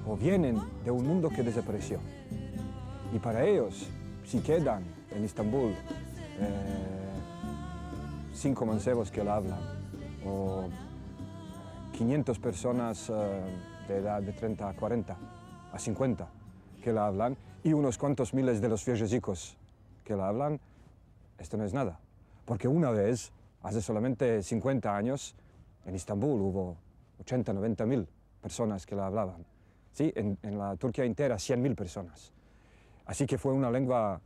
o vienen de un mundo que desapareció. Y para ellos, si quedan en Estambul 5 mancebos que lo hablan, o 500 personas de edad de 30 a 40, a 50 que la hablan, y unos cuantos miles de los viejecicos que la hablan, esto no es nada. Porque una vez, hace solamente 50 años, en Estambul hubo 80, 90 mil personas que la hablaban. ¿Sí? En la Turquía entera, 100.000 personas. Así que fue una lengua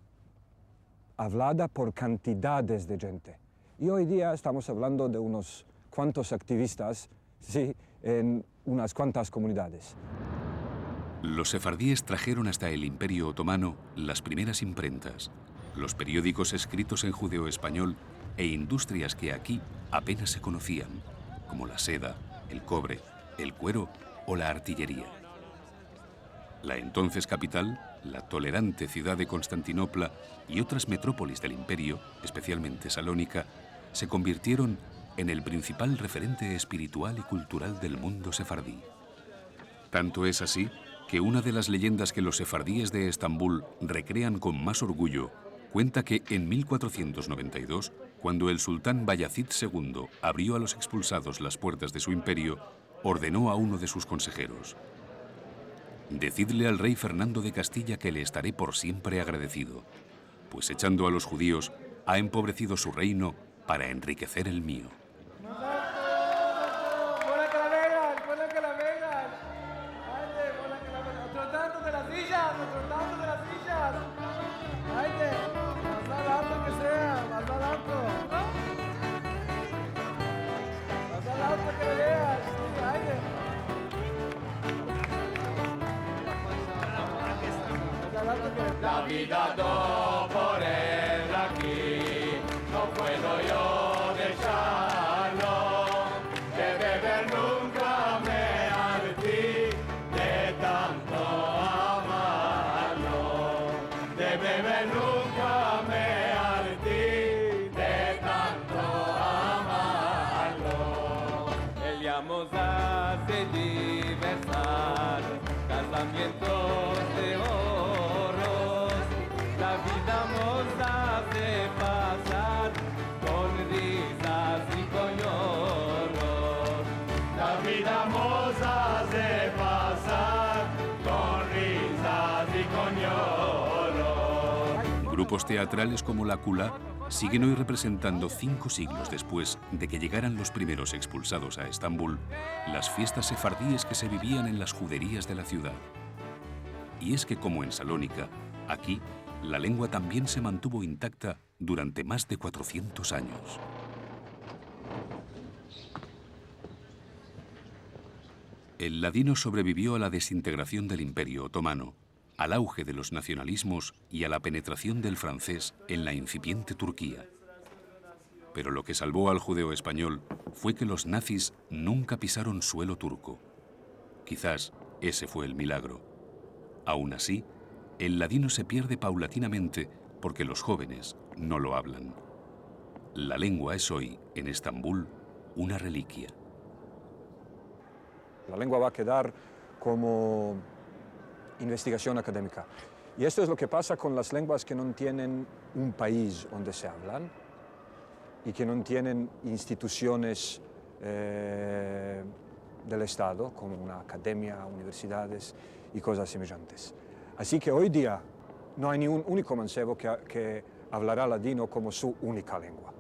hablada por cantidades de gente. Y hoy día estamos hablando de unos cuantos activistas, ¿sí? En unas cuantas comunidades. Los sefardíes trajeron hasta el Imperio Otomano las primeras imprentas, los periódicos escritos en judeo-español e industrias que aquí apenas se conocían, como la seda, el cobre, el cuero o la artillería. La entonces capital, la tolerante ciudad de Constantinopla y otras metrópolis del imperio, especialmente Salónica, se convirtieron en el principal referente espiritual y cultural del mundo sefardí. Tanto es así que una de las leyendas que los sefardíes de Estambul recrean con más orgullo cuenta que en 1492, cuando el sultán Bayazid II abrió a los expulsados las puertas de su imperio, ordenó a uno de sus consejeros: «Decidle al rey Fernando de Castilla que le estaré por siempre agradecido, pues echando a los judíos ha empobrecido su reino para enriquecer el mío». La vida dopo él aquí, no puedo yo dejarlo, de beber nunca me harté de tanto amarlo, de beber nunca me harté de tanto amarlo. Eliamos hace diversar casamientos de oros, la vida nos hace pasar con risas y con lloros. La vida nos hace pasar con risas y con lloros. Grupos teatrales como la Kula siguen hoy representando 5 siglos después de que llegaran los primeros expulsados a Estambul, las fiestas sefardíes que se vivían en las juderías de la ciudad. Y es que, como en Salónica, aquí la lengua también se mantuvo intacta durante más de 400 años. El ladino sobrevivió a la desintegración del Imperio Otomano, al auge de los nacionalismos y a la penetración del francés en la incipiente Turquía. Pero lo que salvó al judeo español fue que los nazis nunca pisaron suelo turco. Quizás ese fue el milagro. Aún así, el ladino se pierde paulatinamente porque los jóvenes no lo hablan. La lengua es hoy, en Estambul, una reliquia. La lengua va a quedar como investigación académica. Y esto es lo que pasa con las lenguas que no tienen un país donde se hablan y que no tienen instituciones del Estado, como una academia, universidades y cosas semejantes. Así que hoy día no hay ni un único mancebo que hablará ladino como su única lengua.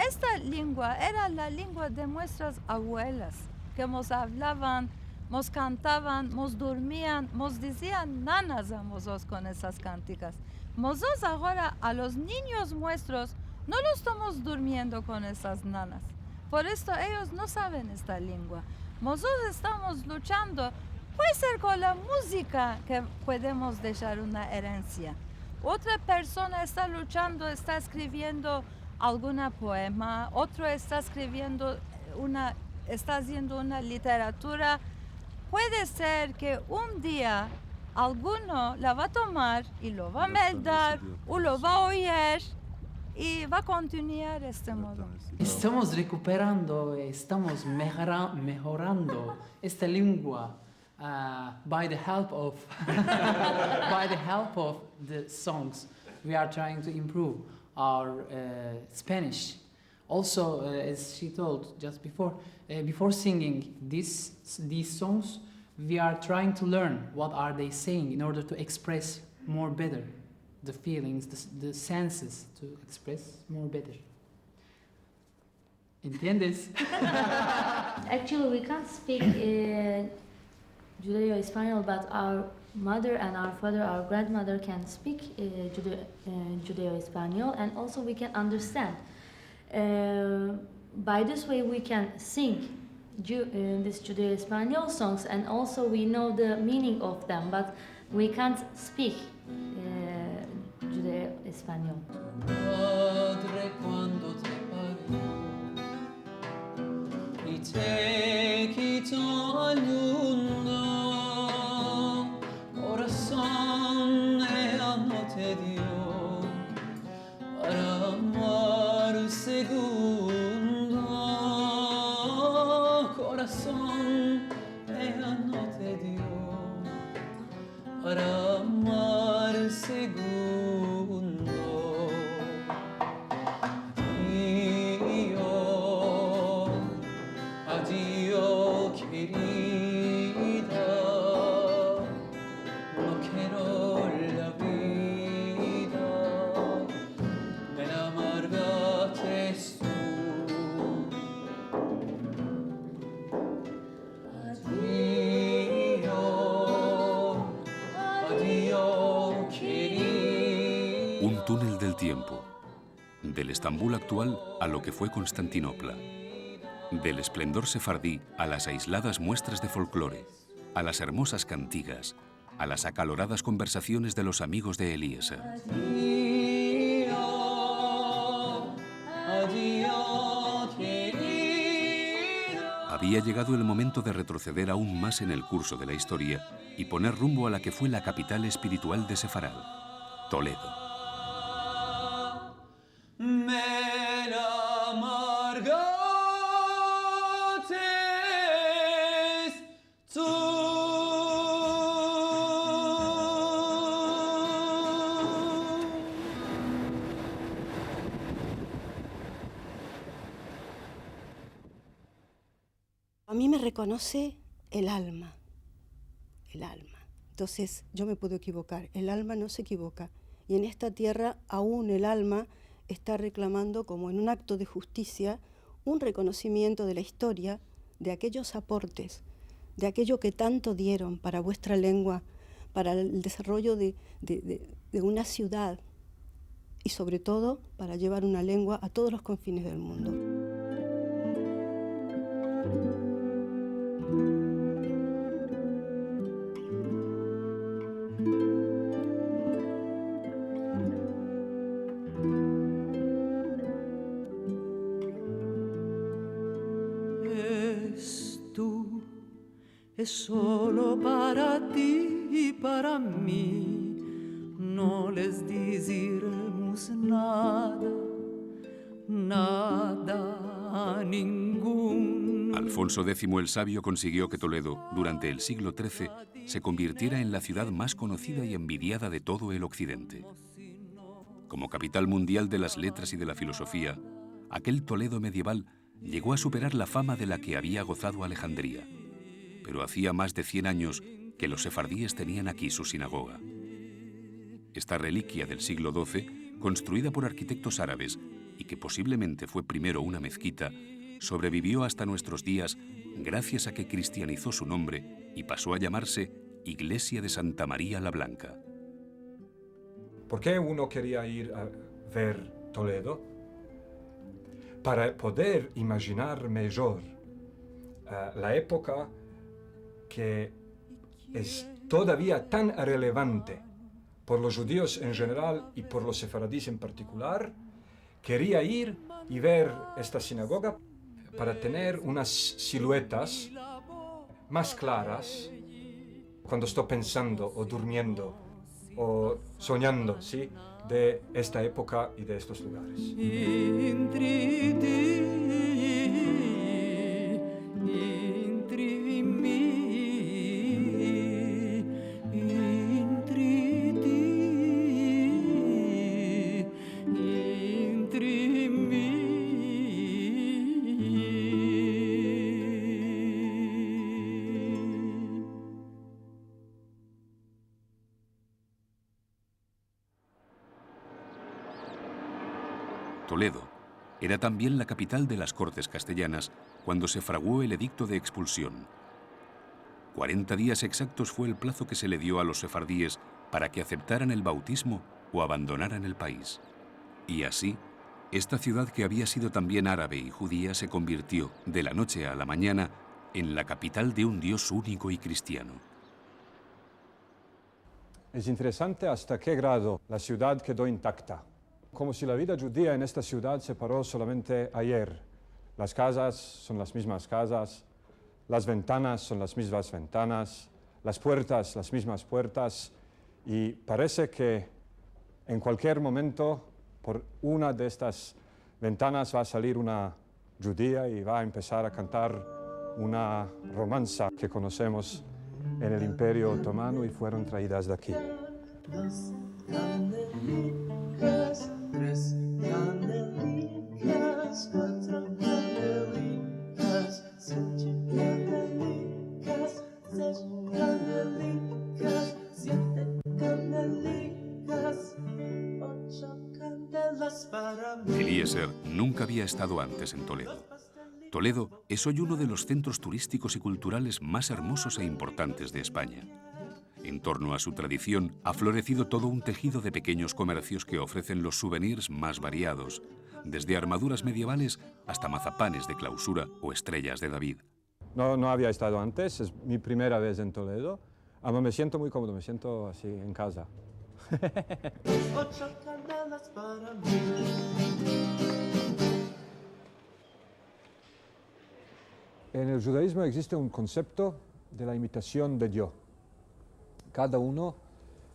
Esta lengua era la lengua de nuestras abuelas, que nos hablaban, nos cantaban, nos dormían, nos decían nanas a nosotros con esas cánticas. Nosotros ahora a los niños nuestros no los estamos durmiendo con esas nanas. Por esto ellos no saben esta lengua. Nosotros estamos luchando, puede ser con la música que podemos dejar una herencia. Otra persona está luchando, está escribiendo alguna poema, otro está escribiendo está haciendo una literatura. Puede ser que un día alguno la va a tomar y lo va a meldar o lo va a oír y va a continuar este modo. Estamos recuperando, estamos mejorando esta lengua by the help of the songs. We are trying to improve our Spanish. Also, as she told just before singing these songs, we are trying to learn what are they saying in order to express more better the feelings, the senses to express more better. ¿Entiendes? Actually, we can't speak Judeo-Espanol, but our mother and our father, our grandmother can speak Judeo-Espanol, and also we can understand. By this way, we can sing these Judeo-Espanol songs, and also we know the meaning of them, but we can't speak Judeo-Espanol. Padre, cuando te parió y te quitó al mundo, corazón ella no te dio para amar segundo. Corazón ella no te dio para amar segundo. Adiós, querida, no quiero la vida, me la amargaste tú. Adiós, querida. Un túnel del tiempo, del Estambul actual a lo que fue Constantinopla. Del esplendor sefardí a las aisladas muestras de folclore, a las hermosas cantigas, a las acaloradas conversaciones de los amigos de Eliezer. Había llegado el momento de retroceder aún más en el curso de la historia y poner rumbo a la que fue la capital espiritual de Sefarad, Toledo. A mí me reconoce el alma. Entonces yo me puedo equivocar, el alma no se equivoca. Y en esta tierra aún el alma está reclamando, como en un acto de justicia, un reconocimiento de la historia, de aquellos aportes, de aquello que tanto dieron para vuestra lengua, para el desarrollo de una ciudad y sobre todo para llevar una lengua a todos los confines del mundo. Es solo para ti y para mí, no les diremos nada, nada a ningún. Alfonso X el Sabio consiguió que Toledo, durante el siglo XIII, se convirtiera en la ciudad más conocida y envidiada de todo el Occidente. Como capital mundial de las letras y de la filosofía, aquel Toledo medieval llegó a superar la fama de la que había gozado Alejandría. Pero hacía más de 100 años que los sefardíes tenían aquí su sinagoga. Esta reliquia del siglo XII, construida por arquitectos árabes y que posiblemente fue primero una mezquita, sobrevivió hasta nuestros días gracias a que cristianizó su nombre y pasó a llamarse Iglesia de Santa María la Blanca. ¿Por qué uno quería ir a ver Toledo? Para poder imaginar mejor la época que es todavía tan relevante por los judíos en general y por los sefaradíes en particular. Quería ir y ver esta sinagoga para tener unas siluetas más claras cuando estoy pensando o durmiendo o soñando, ¿sí?, de esta época y de estos lugares. Toledo era también la capital de las Cortes castellanas cuando se fraguó el edicto de expulsión. 40 días exactos fue el plazo que se le dio a los sefardíes para que aceptaran el bautismo o abandonaran el país. Y así, esta ciudad que había sido también árabe y judía se convirtió, de la noche a la mañana, en la capital de un Dios único y cristiano. Es interesante hasta qué grado la ciudad quedó intacta. Como si la vida judía en esta ciudad se paró solamente ayer. Las casas son las mismas casas, las ventanas son las mismas ventanas, las puertas las mismas puertas, y parece que en cualquier momento por una de estas ventanas va a salir una judía y va a empezar a cantar una romanza que conocemos en el Imperio Otomano y fueron traídas de aquí. Eliezer nunca había estado antes en Toledo. Toledo es hoy uno de los centros turísticos y culturales más hermosos e importantes de España. En torno a su tradición ha florecido todo un tejido de pequeños comercios que ofrecen los souvenirs más variados, desde armaduras medievales hasta mazapanes de clausura o estrellas de David. No había estado antes, es mi primera vez en Toledo. Me siento muy cómodo, me siento así en casa. En el judaísmo existe un concepto de la imitación de Dios. Cada uno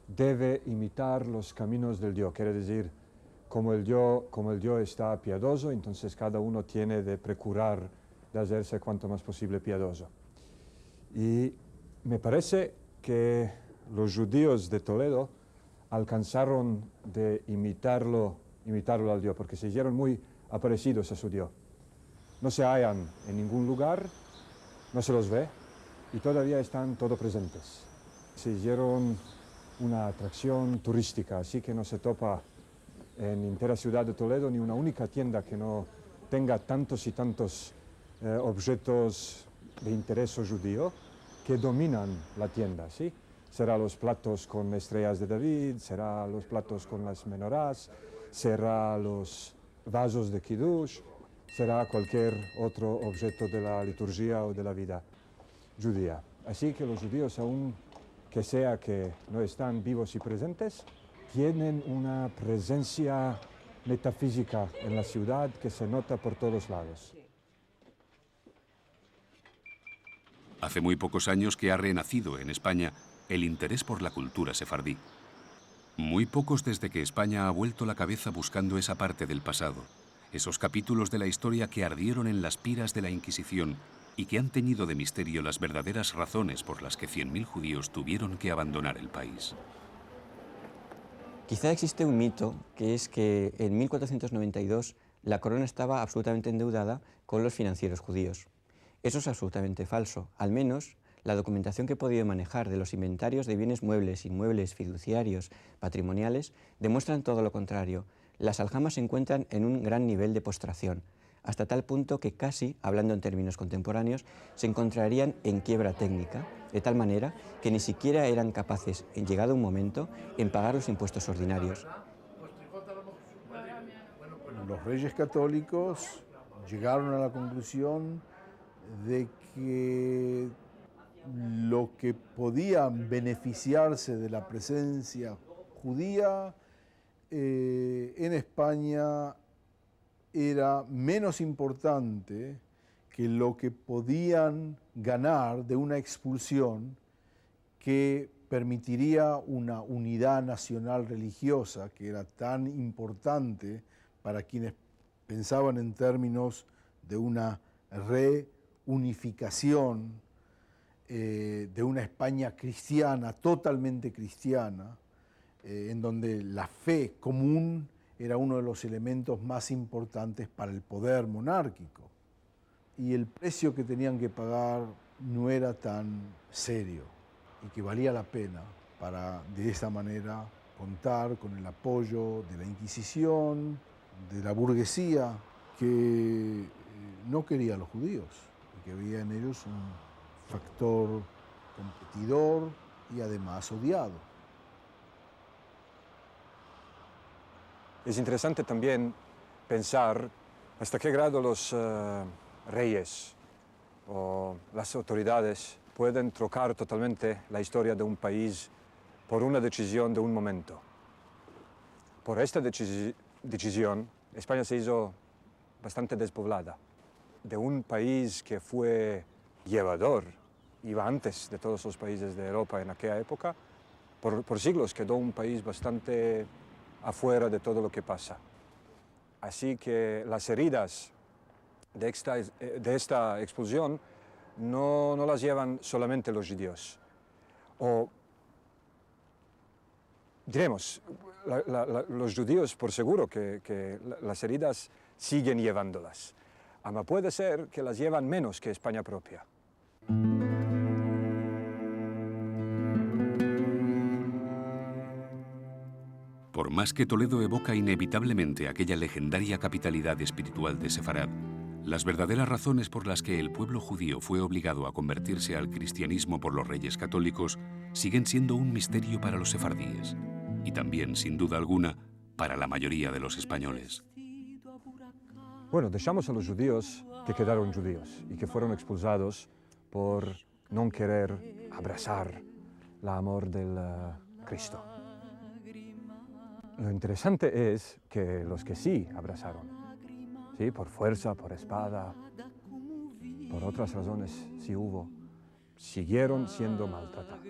debe imitar los caminos del Dios, quiere decir, como el Dios está piadoso, entonces cada uno tiene de procurar de hacerse cuanto más posible piadoso. Y me parece que los judíos de Toledo alcanzaron de imitarlo al Dios, porque se hicieron muy parecidos a su Dios. No se hallan en ningún lugar, no se los ve, y todavía están todos presentes. Se hicieron una atracción turística, así que no se topa en entera ciudad de Toledo ni una única tienda que no tenga tantos y tantos objetos de interés judío que dominan la tienda, ¿sí? Será los platos con estrellas de David, será los platos con las menorás, será los vasos de Kiddush, será cualquier otro objeto de la liturgia o de la vida judía. Así que los judíos, aun que sea que no están vivos y presentes, tienen una presencia metafísica en la ciudad que se nota por todos lados. Hace muy pocos años que ha renacido en España el interés por la cultura sefardí. Muy pocos desde que España ha vuelto la cabeza buscando esa parte del pasado, esos capítulos de la historia que ardieron en las piras de la Inquisición y que han teñido de misterio las verdaderas razones por las que 100.000 judíos tuvieron que abandonar el país. Quizá existe un mito, que es que en 1492 la corona estaba absolutamente endeudada con los financieros judíos. Eso es absolutamente falso. Al menos la documentación que he podido manejar de los inventarios de bienes muebles, inmuebles, fiduciarios, patrimoniales, demuestran todo lo contrario. Las aljamas se encuentran en un gran nivel de postración, hasta tal punto que casi, hablando en términos contemporáneos, se encontrarían en quiebra técnica, de tal manera que ni siquiera eran capaces, en llegado un momento, en pagar los impuestos ordinarios. Los reyes católicos llegaron a la conclusión de que lo que podían beneficiarse de la presencia judía en España era menos importante que lo que podían ganar de una expulsión que permitiría una unidad nacional religiosa que era tan importante para quienes pensaban en términos de una reunificación de una España cristiana, totalmente cristiana, en donde la fe común era uno de los elementos más importantes para el poder monárquico. Y el precio que tenían que pagar no era tan serio y que valía la pena para, de esa manera, contar con el apoyo de la Inquisición, de la burguesía que no quería a los judíos y que veía en ellos un factor competidor y además odiado. Es interesante también pensar hasta qué grado los reyes o las autoridades pueden trocar totalmente la historia de un país por una decisión de un momento. Por esta decisión, España se hizo bastante despoblada. De un país que fue llevador, iba antes de todos los países de Europa en aquella época, por siglos quedó un país bastante afuera de todo lo que pasa. Así que las heridas de esta expulsión no las llevan solamente los judíos. O diremos, los judíos por seguro que las heridas siguen llevándolas. Ama puede ser que las llevan menos que España propia. Por más que Toledo evoca inevitablemente aquella legendaria capitalidad espiritual de Sefarad, las verdaderas razones por las que el pueblo judío fue obligado a convertirse al cristianismo por los reyes católicos siguen siendo un misterio para los sefardíes y también, sin duda alguna, para la mayoría de los españoles. Bueno, dejamos a los judíos que quedaron judíos y que fueron expulsados por no querer abrazar el amor del Cristo. Lo interesante es que los que sí abrazaron, ¿sí? Por fuerza, por espada, por otras razones sí hubo, siguieron siendo maltratados.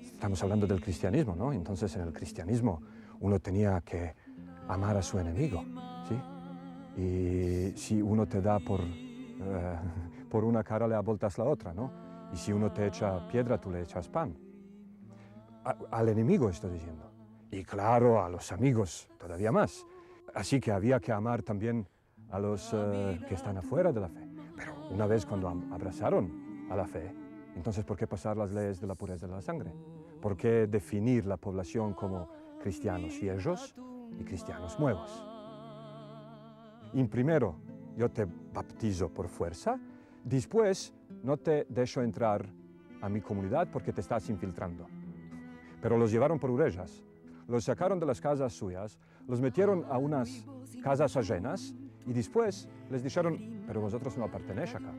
Estamos hablando del cristianismo, ¿no? Entonces en el cristianismo uno tenía que amar a su enemigo, ¿sí? Y si uno te da por una cara le aboltas la otra, ¿no? Y si uno te echa piedra, tú le echas pan. Al enemigo estoy diciendo. Y claro, a los amigos todavía más. Así que había que amar también a los que están afuera de la fe. Pero una vez cuando abrazaron a la fe, entonces ¿por qué pasar las leyes de la pureza de la sangre? ¿Por qué definir la población como cristianos viejos y cristianos nuevos? Y primero, yo te baptizo por fuerza, después no te dejo entrar a mi comunidad porque te estás infiltrando. Pero los llevaron por orejas. Los sacaron de las casas suyas, los metieron a unas casas ajenas y después les dijeron, pero vosotros no pertenecéis acá.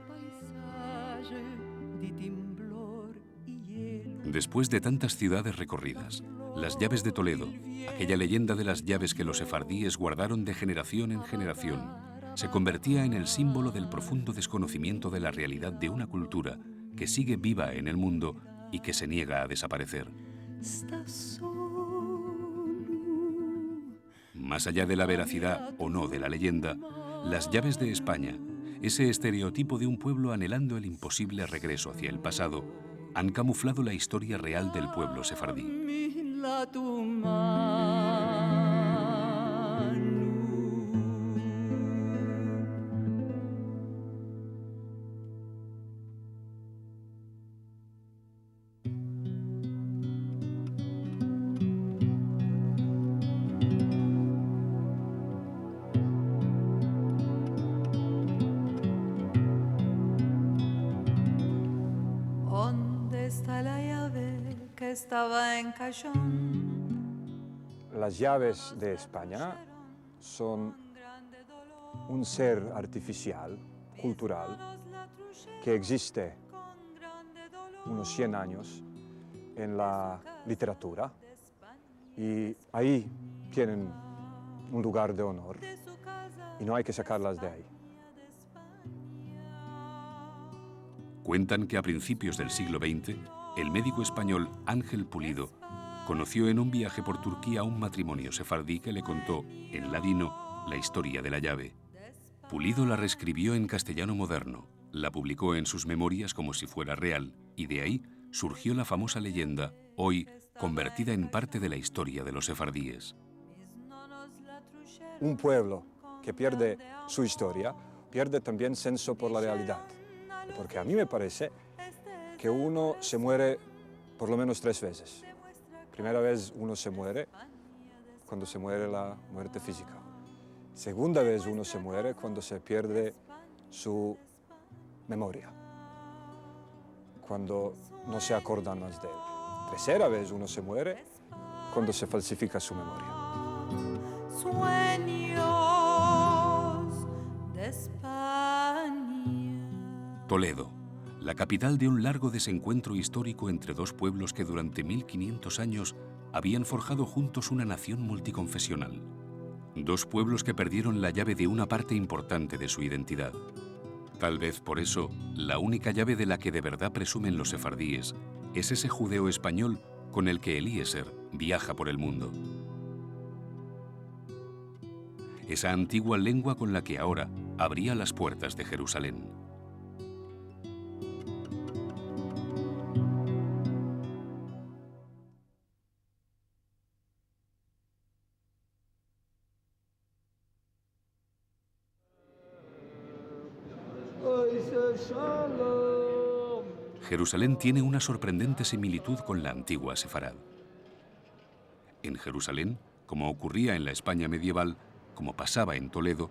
Después de tantas ciudades recorridas, las llaves de Toledo, aquella leyenda de las llaves que los sefardíes guardaron de generación en generación, se convertía en el símbolo del profundo desconocimiento de la realidad de una cultura que sigue viva en el mundo y que se niega a desaparecer. Más allá de la veracidad o no de la leyenda, las llaves de España, ese estereotipo de un pueblo anhelando el imposible regreso hacia el pasado, han camuflado la historia real del pueblo sefardí. Estaba en Cayón. Las llaves de España son un ser artificial, cultural, que existe unos 100 años en la literatura y ahí tienen un lugar de honor y no hay que sacarlas de ahí. Cuentan que a principios del siglo XX, el médico español Ángel Pulido conoció en un viaje por Turquía a un matrimonio sefardí que le contó, en ladino, la historia de la llave. Pulido la reescribió en castellano moderno, la publicó en sus memorias como si fuera real, y de ahí surgió la famosa leyenda, hoy convertida en parte de la historia de los sefardíes. Un pueblo que pierde su historia, pierde también senso por la realidad. Porque a mí me parece que uno se muere por lo menos 3 veces. Primera vez uno se muere cuando se muere la muerte física. Segunda vez uno se muere cuando se pierde su memoria, cuando no se acuerdan más de él. Tercera vez uno se muere cuando se falsifica su memoria. Sueños de España. Toledo, la capital de un largo desencuentro histórico entre dos pueblos que durante 1500 años habían forjado juntos una nación multiconfesional. Dos pueblos que perdieron la llave de una parte importante de su identidad. Tal vez por eso, la única llave de la que de verdad presumen los sefardíes es ese judeo español con el que Eliezer viaja por el mundo. Esa antigua lengua con la que ahora abría las puertas de Jerusalén. Jerusalén tiene una sorprendente similitud con la antigua Sefarad. En Jerusalén, como ocurría en la España medieval, como pasaba en Toledo,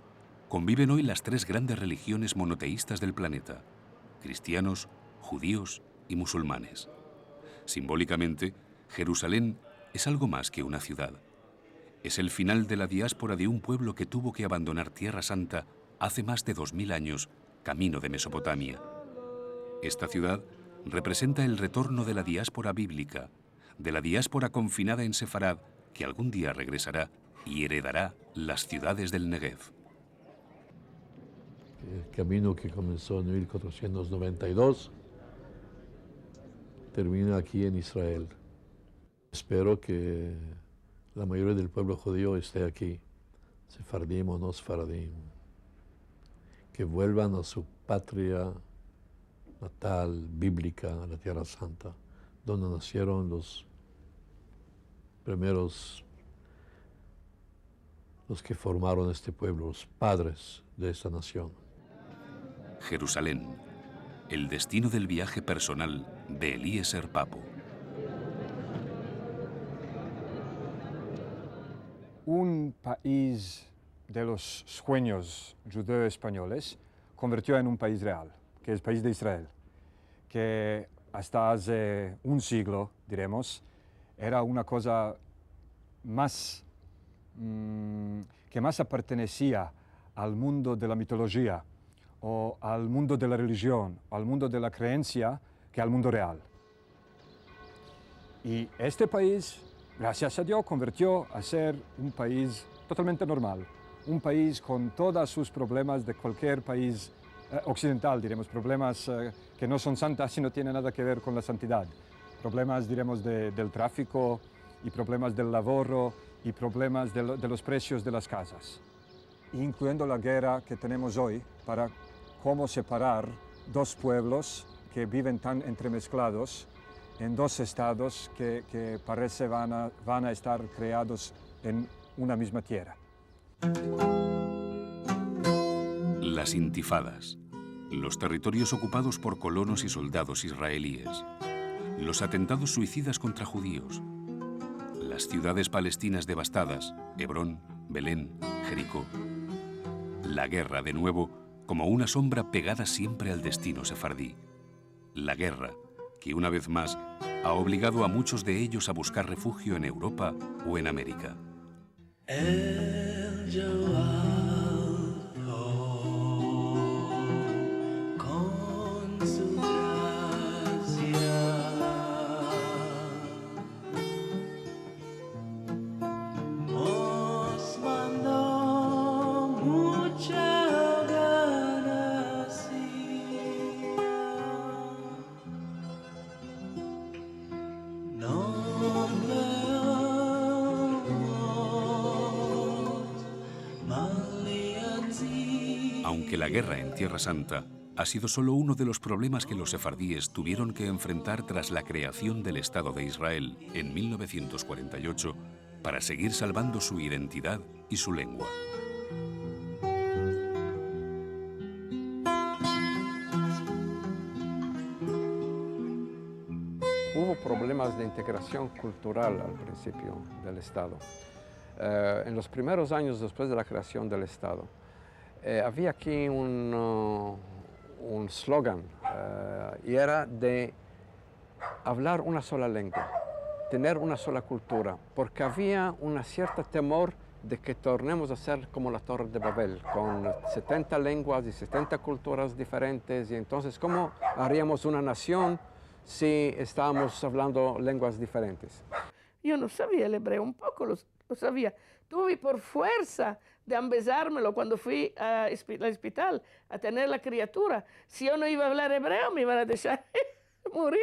conviven hoy las tres grandes religiones monoteístas del planeta: cristianos, judíos y musulmanes. Simbólicamente, Jerusalén es algo más que una ciudad. Es el final de la diáspora de un pueblo que tuvo que abandonar Tierra Santa hace más de 2000 años, camino de Mesopotamia. Esta ciudad representa el retorno de la diáspora bíblica, de la diáspora confinada en Sefarad, que algún día regresará y heredará las ciudades del Negev. El camino que comenzó en 1492 termina aquí en Israel. Espero que la mayoría del pueblo judío esté aquí, sefardim o no sefardim, que vuelvan a su patria natal, bíblica, a la Tierra Santa, donde nacieron los primeros, los que formaron este pueblo, los padres de esta nación. Jerusalén, el destino del viaje personal de Eliezer Papo. Un país de los sueños judeo-españoles convirtió en un país real, que es el país de Israel, que hasta hace un siglo, diremos, era una cosa más que más pertenecía al mundo de la mitología o al mundo de la religión, al mundo de la creencia, que al mundo real. Y este país, gracias a Dios, convirtió a ser un país totalmente normal, un país con todos sus problemas de cualquier país occidental, diremos, problemas que no son santas y no tienen nada que ver con la santidad. Problemas, diremos, del tráfico y problemas del laboro y problemas de los precios de las casas, incluyendo la guerra que tenemos hoy para cómo separar dos pueblos que viven tan entremezclados en dos estados que parece van a estar creados en una misma tierra. Las intifadas, los territorios ocupados por colonos y soldados israelíes, los atentados suicidas contra judíos, las ciudades palestinas devastadas, Hebrón, Belén, Jericó. La guerra, de nuevo, como una sombra pegada siempre al destino sefardí. La guerra, que una vez más ha obligado a muchos de ellos a buscar refugio en Europa o en América. Aunque la guerra en Tierra Santa ha sido solo uno de los problemas que los sefardíes tuvieron que enfrentar tras la creación del Estado de Israel en 1948 para seguir salvando su identidad y su lengua. Hubo problemas de integración cultural al principio del Estado. en los primeros años después de la creación del Estado, había aquí un slogan y era de hablar una sola lengua, tener una sola cultura, porque había un cierto temor de que tornemos a ser como la Torre de Babel, con 70 lenguas y 70 culturas diferentes, y entonces, ¿cómo haríamos una nación si estábamos hablando lenguas diferentes? Yo no sabía el hebreo, un poco lo sabía. Tuve por fuerza de empezármelo cuando fui al hospital a tener la criatura. Si yo no iba a hablar hebreo, me iban a dejar morir.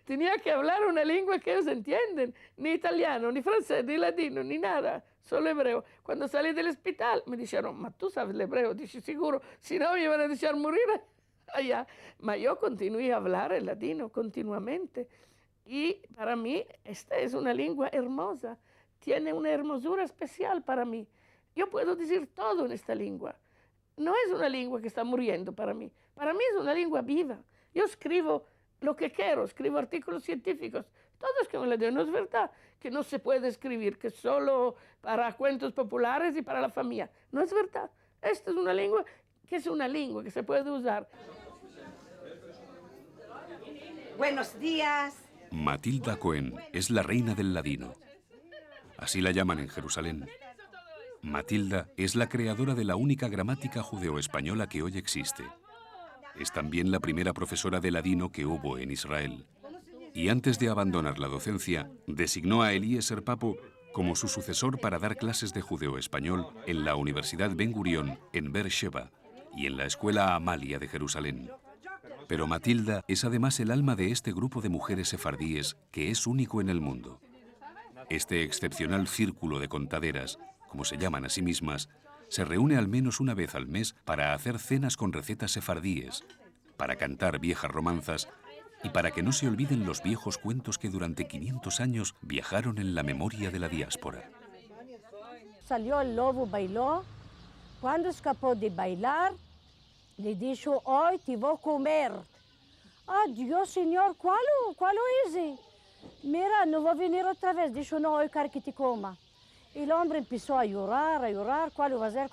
Tenía que hablar una lengua que ellos entienden, ni italiano, ni francés, ni latino, ni nada, solo hebreo. Cuando salí del hospital me dijeron, ma tú sabes el hebreo, dije seguro, si no me iban a dejar morir allá. Ma yo continué a hablar el latino continuamente. Y para mí esta es una lengua hermosa, tiene una hermosura especial para mí. Yo puedo decir todo en esta lengua. No es una lengua que está muriendo para mí es una lengua viva. Yo escribo lo que quiero, escribo artículos científicos, todos que me lo den. No es verdad que no se puede escribir, que solo para cuentos populares y para la familia. No es verdad. Esta es una lengua que se puede usar. Buenos días. Matilda Cohen es la reina del ladino. Así la llaman en Jerusalén. Matilda es la creadora de la única gramática judeo-española que hoy existe. Es también la primera profesora de ladino que hubo en Israel. Y antes de abandonar la docencia, designó a Eliezer Papo como su sucesor para dar clases de judeo-español en la Universidad Ben Gurión en Beersheba y en la Escuela Amalia de Jerusalén. Pero Matilda es además el alma de este grupo de mujeres sefardíes que es único en el mundo. Este excepcional círculo de contaderas, como se llaman a sí mismas, se reúne al menos una vez al mes para hacer cenas con recetas sefardíes, para cantar viejas romanzas y para que no se olviden los viejos cuentos que durante 500 años viajaron en la memoria de la diáspora. Salió el lobo, bailó. Cuando escapó de bailar, le dijo, hoy te voy a comer. Ah, Dios, señor, ¿cuál es? Mira, no voy a venir otra vez. Dijo, no, hoy quiero que te coma. El hombre empezó a llorar, ¿cuál va a ser?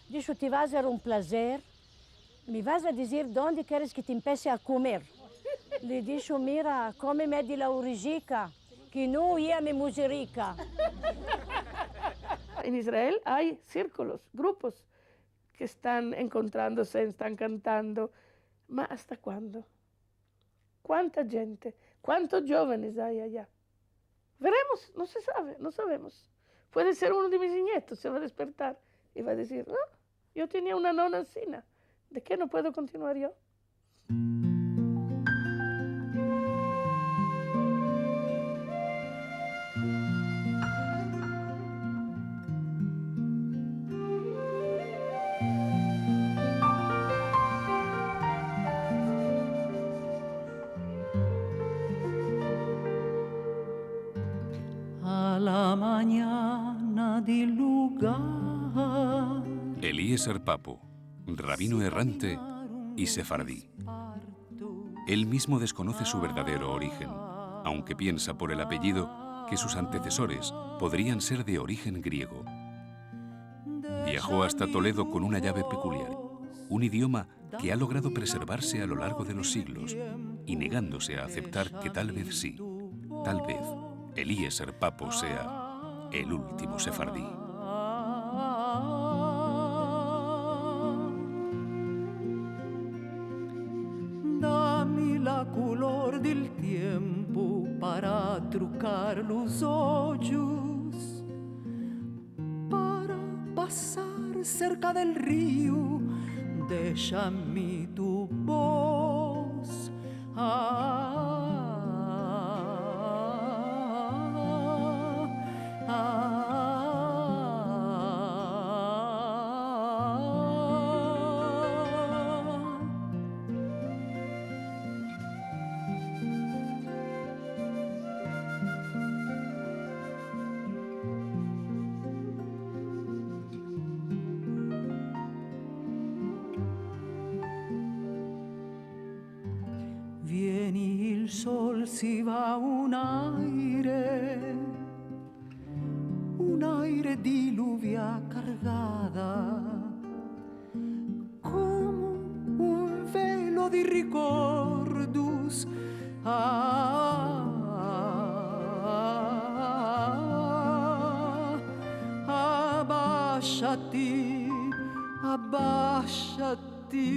Dijo, te va a hacer un placer. Me vas a decir dónde quieres que te empiece a comer. Le dijo, mira, cómeme de la orejica, que no ya me muserica. En Israel hay círculos, grupos que están encontrándose, están cantando. ¿Ma hasta cuándo? ¿Cuánta gente? ¿Cuántos jóvenes hay allá? Veremos, no se sabe, no sabemos. Puede ser uno de mis nietos, se va a despertar y va a decir, no, yo tenía una nona encina, ¿de qué no puedo continuar yo? A la mañana del lugar. Eliezer Papo, rabino errante y sefardí. Él mismo desconoce su verdadero origen, aunque piensa por el apellido que sus antecesores podrían ser de origen griego. Viajó hasta Toledo con una llave peculiar, un idioma que ha logrado preservarse a lo largo de los siglos y negándose a aceptar que tal vez sí, tal vez, Eliezer Papo sea el último sefardí. Dame la color del tiempo para trucar los hoyos, para pasar cerca del río, déjame tu voz. Viene il sol, si va un aire aire diluvia cargada come un velo di ricordus. Abbasciati, abbasciati,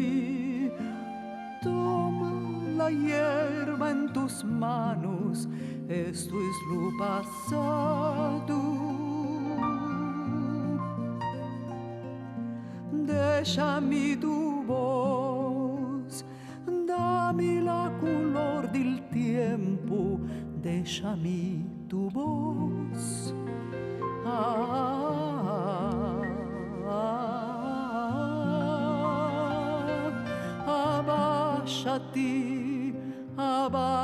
toma la hierba en tus manos, esto es lo pasado. Déjame tu voz, dame la color del tiempo, déjame tu voz. Abbasciati, abbasciati.